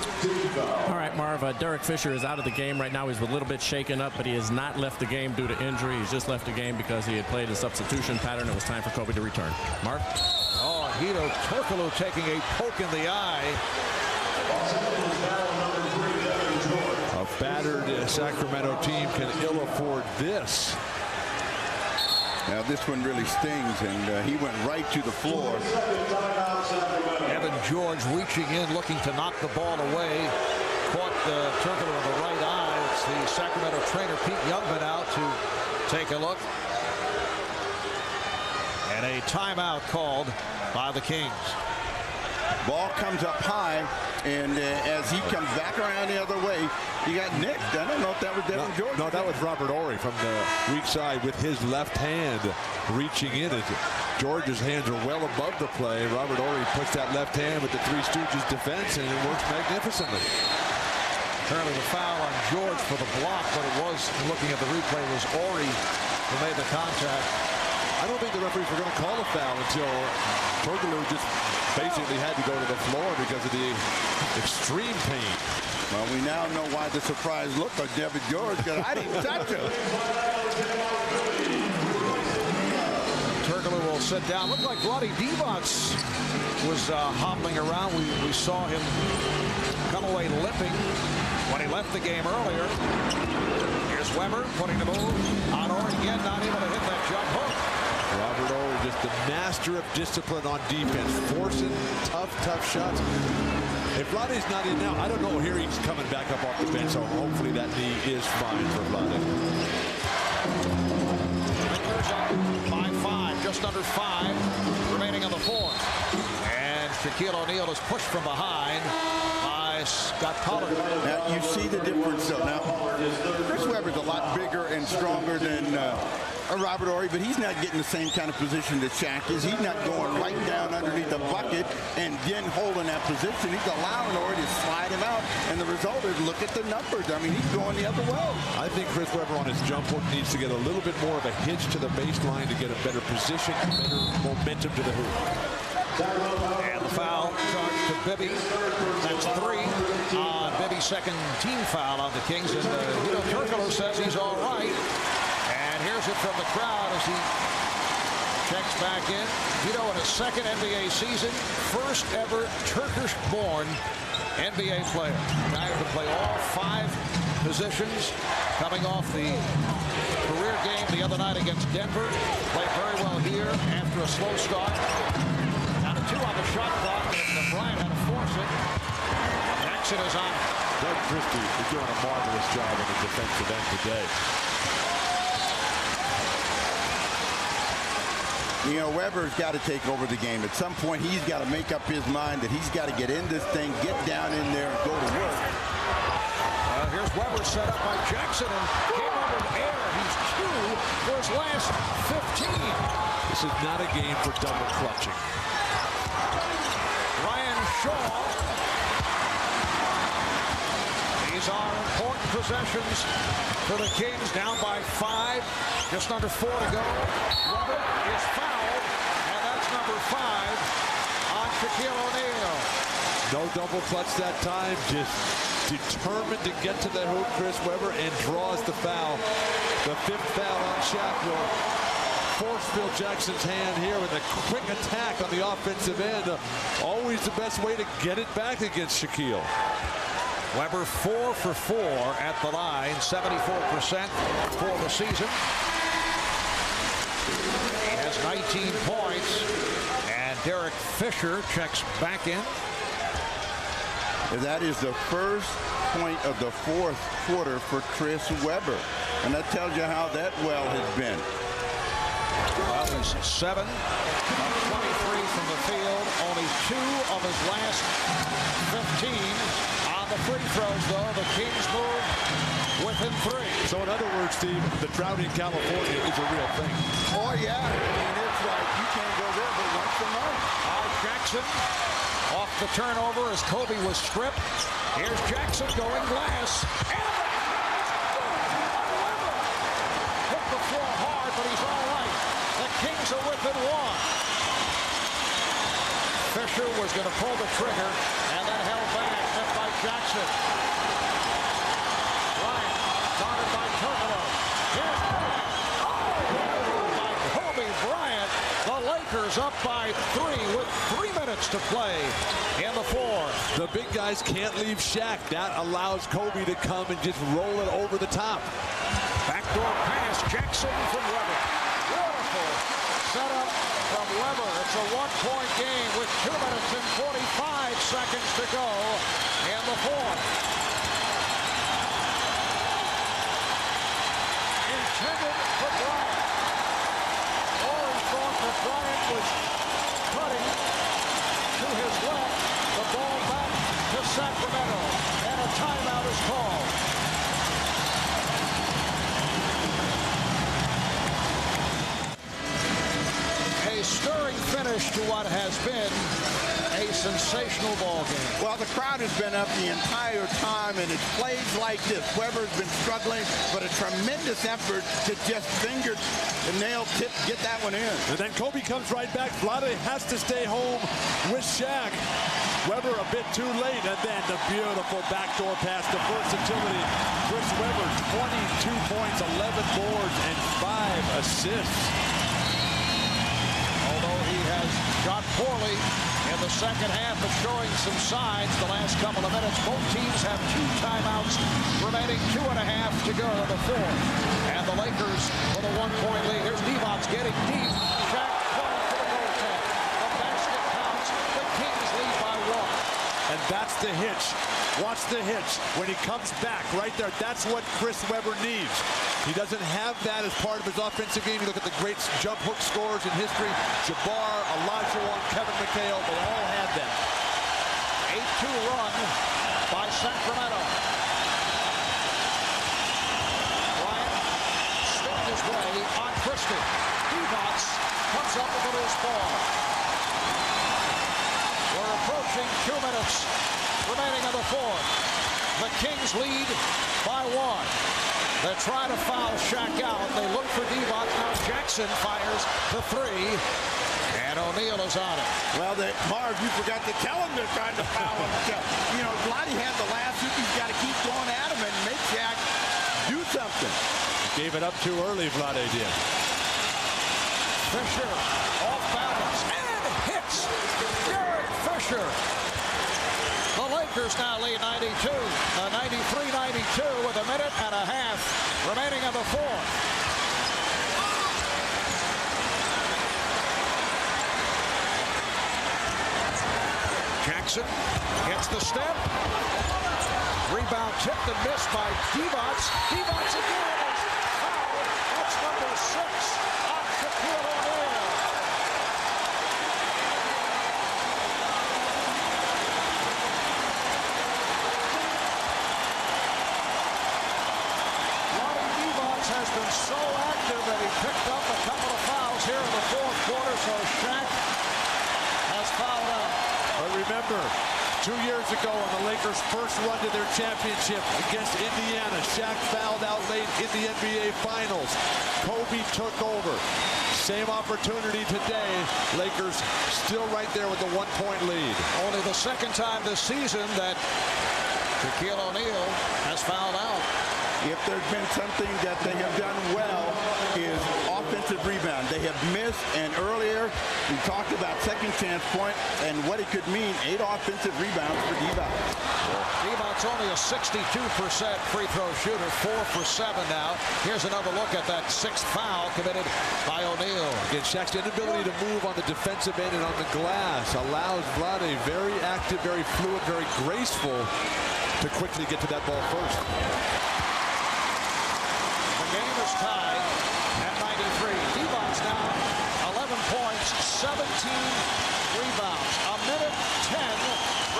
All right, Marv, Derek Fisher is out of the game right now. He's a little bit shaken up, but he has not left the game due to injury. He's just left the game because he had played a substitution pattern. It was time for Kobe to return. Marv? Oh, Hedo Turkoglu taking a poke in the eye. A battered Sacramento team can ill afford this. Now this one really stings, and he went right to the floor. Evan George reaching in, looking to knock the ball away. Caught Turkoglu in the right eye. It's the Sacramento trainer Pete Youngman out to take a look. And a timeout called by the Kings. Ball comes up high, and as he comes back around the other way, he got nicked. I don't know if that was Devin George. No, that was Robert Horry from the weak side with his left hand reaching in. As George's hands are well above the play. Robert Horry puts that left hand with the Three Stooges defense, and it works magnificently. Apparently the foul on George for the block, but it was, looking at the replay, was Horry who made the contact. I don't think the referees were going to call a foul until Turkoglu just basically had to go to the floor because of the extreme pain. Well, we now know why the surprise look on Devin George, because I didn't touch him. Turkoglu will sit down. Looked like Vlade Divac was hobbling around. We saw him come away limping when he left the game earlier. Here's Webber putting the move on Horry again, not able to hit that jump hook. Robert Horry, just the master of discipline on defense, forcing tough shots. If Vlade's not in now, I don't know. Here he's coming back up off the bench, so hopefully that knee is fine for Vlade. Lakers up by 5, just under 5 remaining on the fourth. And Shaquille O'Neal is pushed from behind by Scott Pollard. Now you see the difference, though. Now Chris Webber's a lot bigger and stronger than Robert Horry, but he's not getting the same kind of position that Shaq is. He's not going right down underneath the bucket and then holding that position. He's allowing Horry to slide him out, and the result is, look at the numbers. I mean, he's going the other way. I think Chris Webber on his jump hook needs to get a little bit more of a hitch to the baseline to get a better position, better momentum to the hoop. And the foul charged to Bibby. That's 3 on Bibby's second team foul on the Kings. And Hedo Turkoglu says he's all right. And here's it from the crowd as he checks back in. Hedo in his second NBA season, first ever Turkish-born NBA player. Guy who can play all 5 positions, coming off the career game the other night against Denver. Played very well here after a slow start. Down to 2 on the shot clock, and Bryant had to force it. Jackson is on. Doug Christie is doing a marvelous job on the defensive end today. You know, Webber's got to take over the game. At some point, he's got to make up his mind that he's got to get in this thing, get down in there, and go to work. Here's Webber set up by Jackson and came over in air. He's 2 for his last 15. This is not a game for double clutching. Ryan Shaw. These are important possessions for the Kings, down by 5, just under 4 to go. Webber is fouled, and that's number 5 on Shaquille O'Neal. No double clutch that time, just determined to get to the hoop, Chris Webber, and draws the foul. The 5th foul on Shaq will force Phil Jackson's hand here with a quick attack on the offensive end. Always the best way to get it back against Shaquille. Weber 4 for 4 at the line, 74% for the season. He has 19 points, and Derek Fisher checks back in. That is the first point of the fourth quarter for Chris Webber, and that tells you how that well has been. Well, he's 7 of 23 from the field, only 2 of his last 15. On the free throws, though, the Kings move within 3. So in other words, Steve, the drought in California is a real thing. Oh, yeah. I mean, it's like you can't go there but once a month. Jackson off the turnover as Kobe was stripped. Here's Jackson going glass. And hit the floor hard, but he's all right. The Kings are within 1. Fisher was going to pull the trigger and then held back. Met by Jackson. Bryant guarded by Turkoglu. Here's by Kobe Bryant. The Lakers up by 3 with 3 minutes to play in the fourth. The big guys can't leave Shaq. That allows Kobe to come and just roll it over the top. Backdoor pass, Jackson from Webber. Beautiful setup from Webber. It's a 1-point game with 2 minutes and 45 seconds to go in the fourth. Intended for Bryant. He thought that Bryant was cutting to his left. The ball back to Sacramento. And a timeout is called. A stirring finish to what has been a sensational ball game. Well, the crowd has been up the entire time, and it's plays like this. Weber's been struggling, but a tremendous effort to just finger the nail tip, get that one in. And then Kobe comes right back. Vlade has to stay home with Shaq. Weber a bit too late, and then the beautiful backdoor pass, the versatility. Chris Webber, 22 points, 11 boards, and 5 assists. Although he has shot poorly in the second half, but showing some signs the last couple of minutes. Both teams have 2 timeouts remaining, 2.5 to go in the fourth. And the Lakers with a 1-point lead. Here's Devon's getting deep. Shaq calling for the goaltend. The basket counts. The Kings lead by 1. And that's the hitch. Watch the hitch. When he comes back right there, that's what Chris Webber needs. He doesn't have that as part of his offensive game. You look at the great jump hook scorers in history. Jabbar, Olajuwon, Kevin McHale, they all had that. 8-2 run by Sacramento. Bryant spinning his way on Christie. Devon comes up with a loose ball. We're approaching 2 minutes remaining in the fourth. The Kings lead by 1. They're trying to foul Shaq out. They look for Devon. Now Jackson fires the 3. And O'Neal is on it. Well, Marv, you forgot to tell him they're trying to foul him. You know, Vlade had the last hoop. He's got to keep going at him and make Shaq do something. Gave it up too early, Vlade did. Fisher off balance and hits Derek Fisher. The Lakers now lead 92, 93-92 with 1.5 minutes remaining in the fourth. Jackson gets the step. Rebound tipped and missed by Devon. Devon again is fouled. That's number 6 on Shaquille O'Neal. Has been so active that he picked up a couple of fouls here in the fourth quarter, so Shaq has fouled out. But remember, 2 years ago on the Lakers' first run to their championship against Indiana, Shaq fouled out late in the NBA Finals. Kobe took over. Same opportunity today. Lakers still right there with the 1-point lead. Only the second time this season that Shaquille O'Neal has fouled out. If there's been something that they have done well is offensive offensive rebound. They have missed, and earlier we talked about second chance point and what it could mean. 8 offensive rebounds for Divac. Divac's only a 62% free throw shooter, 4 for 7 now. Here's another look at that 6th foul committed by O'Neal. Again, Shaq's inability to move on the defensive end and on the glass allows Vlade, very active, very fluid, very graceful, to quickly get to that ball first. The game is tied at 93. Divac's now 11 points, 17 rebounds. A minute 10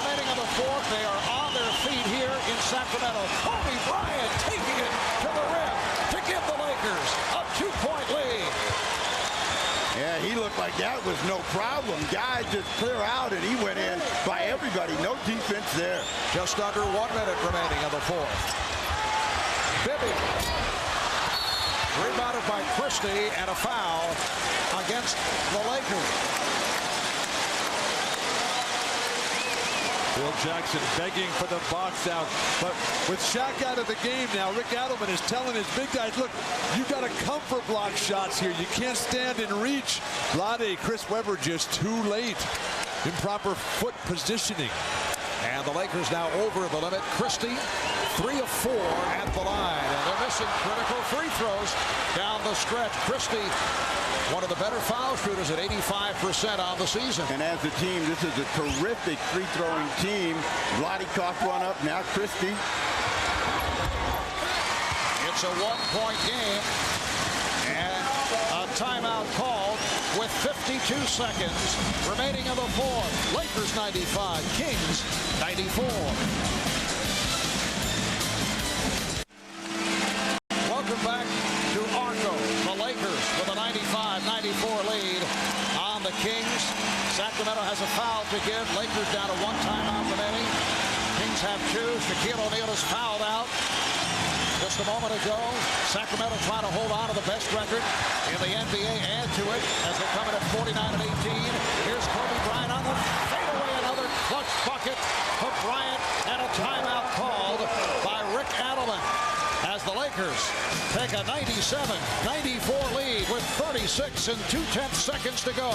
remaining in the fourth. They are on their feet here in Sacramento. Kobe Bryant taking it to the rim to give the Lakers a 2-point lead. Yeah, he looked like that was no problem. Guys just clear out, and he went in by everybody. No defense there. Just under 1 minute remaining in the fourth. Bibby. Rebounded by Christie, and a foul against the Lakers. Phil Jackson begging for the box out. But with Shaq out of the game now, Rick Adelman is telling his big guys, look, you got to come for block shots here. You can't stand and reach. Vlade, Chris Webber just too late. Improper foot positioning. And the Lakers now over the limit. Christie, 3 of 4 at the line. And they're missing critical free throws down the stretch. Christie, one of the better foul shooters at 85% on the season. And as a team, this is a terrific free-throwing team. Vlade coughed one up. Now Christie. It's a 1-point game. And a timeout called with 52 seconds remaining in the fourth. Lakers 95, Kings 94. Welcome back to Arco. The Lakers with a 95-94 lead on the Kings. Sacramento has a foul to give. Lakers down to 1 timeout remaining. Kings have 2. Shaquille O'Neal is fouled out. Just a moment ago, Sacramento trying to hold on to the best record in the NBA, add to it as they come in at 49-18. Here's Kobe Bryant on the fadeaway, another clutch bucket for Bryant, and a timeout called by Rick Adelman as the Lakers take a 97-94 lead with 36 and 2/10 seconds to go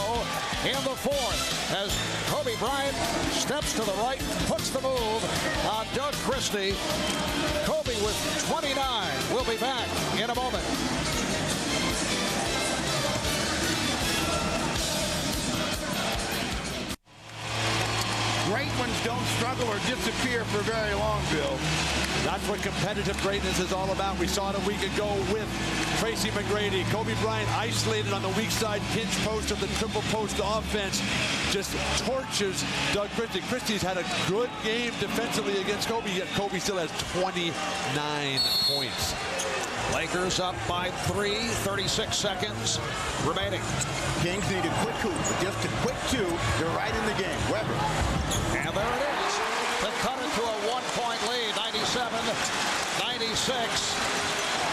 in the fourth as Kobe Bryant steps to the right, puts the move on Doug Christie. Kobe with 29. We'll be back in a moment. Great ones don't struggle or disappear for very long, Bill. That's what competitive greatness is all about. We saw it a week ago with Tracy McGrady. Kobe Bryant isolated on the weak side pinch post of the triple post offense. Just torches Doug Christie. Christie's had a good game defensively against Kobe, yet Kobe still has 29 points. Lakers up by 3, 36 seconds remaining. Kings need a quick hoop, but just a quick 2. They're right in the game. Webber. And there it is. To cut it to a 1-point lead, 97-96.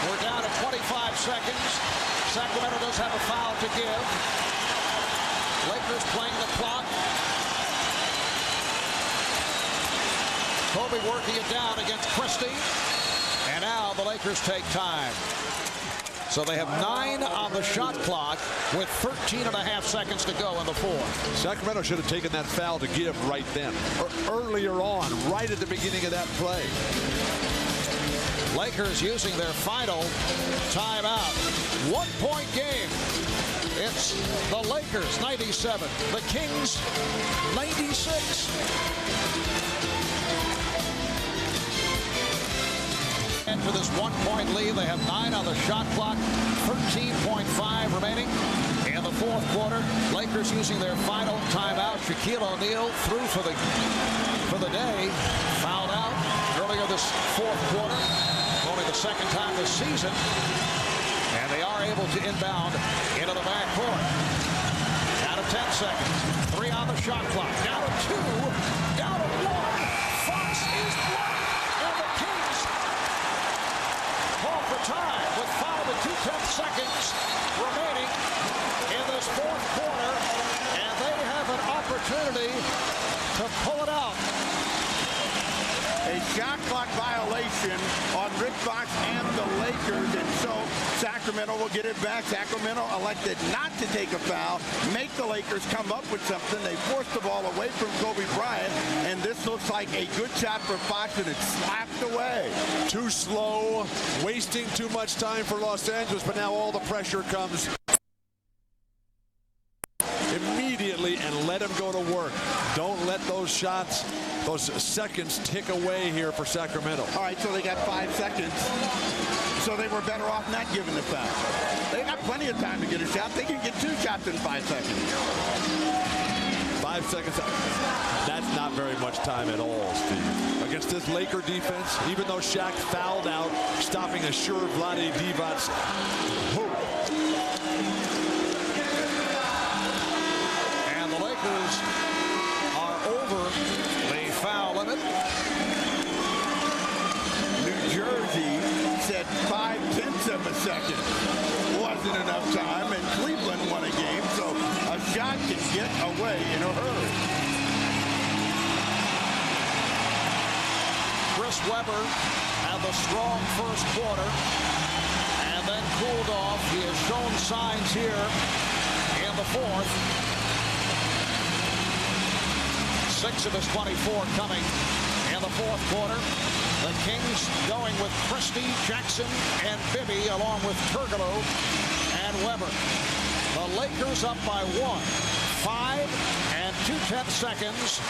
We're down to 25 seconds. Sacramento does have a foul to give. Lakers playing the clock. Kobe working it down against Christie. And now the Lakers take time. So they have 9 on the shot clock with 13.5 seconds to go in the fourth. Sacramento should have taken that foul to give right then, or earlier on, right at the beginning of that play. Lakers using their final timeout. 1-point game. It's the Lakers 97, the Kings 96. And for this 1-point lead, they have 9 on the shot clock, 13.5 remaining in the fourth quarter. Lakers using their final timeout. Shaquille O'Neal through for the day, fouled out earlier this fourth quarter. Only the second time this season, and they are able to inbound into the backcourt. Down to 10 seconds. 3 on the shot clock. Down to 2. Down to 1. Fox is blocked, and the Kings call for time with 5 and 2/10 seconds remaining in this fourth quarter, and they have an opportunity to pull it out. A shot clock violation on Rick Fox and the Lakers, and so Sacramento will get it back. Sacramento elected not to take a foul, make the Lakers come up with something. They forced the ball away from Kobe Bryant, and this looks like a good shot for Fox, and it's slapped away. Too slow, wasting too much time for Los Angeles, but now all the pressure comes immediately, and let him go to work. Don't let those shots, those seconds tick away here for Sacramento. All right, so they got 5 seconds. So they were better off not giving the foul. They got plenty of time to get a shot. They can get 2 shots in 5 seconds. 5 seconds. That's not very much time at all, Steve. Against this Laker defense, even though Shaq fouled out, stopping a sure Vlade Divac's hoop. And the Lakers are over the foul limit. New Jersey said 0.5 of a second wasn't enough time, and Cleveland won a game, so a shot can get away in a hurry. Chris Webber had the strong first quarter and then cooled off. He has shown signs here in the fourth. 6 of his 24 coming in the fourth quarter. The Kings going with Christie, Jackson, and Bibby, along with Turkoglu and Webber. The Lakers up by 1. 5 2/10 seconds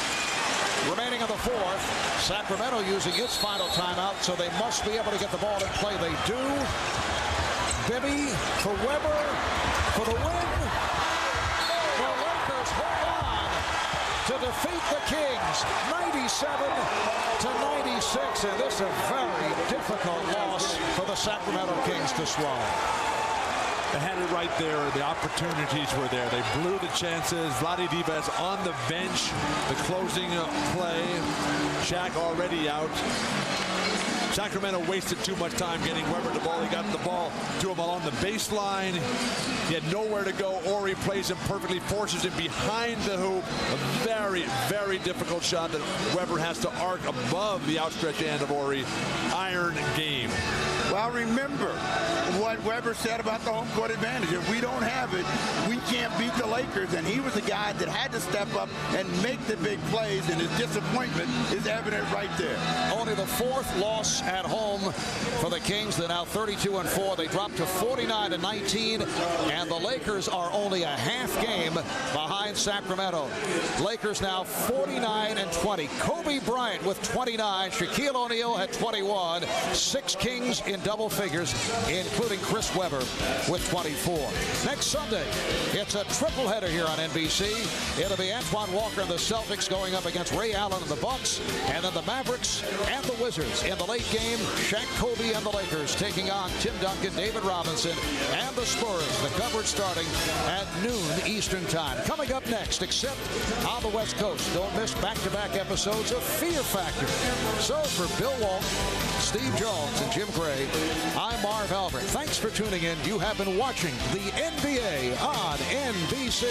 remaining in the fourth. Sacramento using its final timeout, so they must be able to get the ball in play. They do. Bibby for Webber for the win. The Lakers hold on to defeat the Kings 97-96, and this is a very difficult loss for the Sacramento Kings to swallow. They had it right there. The opportunities were there. They blew the chances. Vlade Divac on the bench. The closing play. Shaq already out. Sacramento wasted too much time getting Webber the ball. He got the ball to him along the baseline. He had nowhere to go. Ori plays him perfectly, forces him behind the hoop. A very, very difficult shot that Webber has to arc above the outstretched hand of Ori. Iron game. Well, remember what Webber said about the home court advantage. If we don't have it, we can't beat the Lakers. And he was the guy that had to step up and make the big plays, and his disappointment is evident right there. Only the 4th loss at home for the Kings. They're now 32-4. They dropped to 49-19, and the Lakers are only a half game behind Sacramento. Lakers now 49-20. Kobe Bryant with 29. Shaquille O'Neal had 21. 6 Kings in double figures, including Chris Webber with 24. Next Sunday, it's a triple header here on NBC. It'll be Antoine Walker and the Celtics going up against Ray Allen and the Bucks, and then the Mavericks and the Wizards. In the late game, Shaq, Kobe, and the Lakers taking on Tim Duncan, David Robinson, and the Spurs. The coverage starting at noon Eastern Time. Coming up next, except on the West Coast, don't miss back-to-back episodes of Fear Factor. So for Bill Walton, Steve Jones, and Jim Gray, I'm Marv Albert. Thanks for tuning in. You have been watching the NBA on NBC.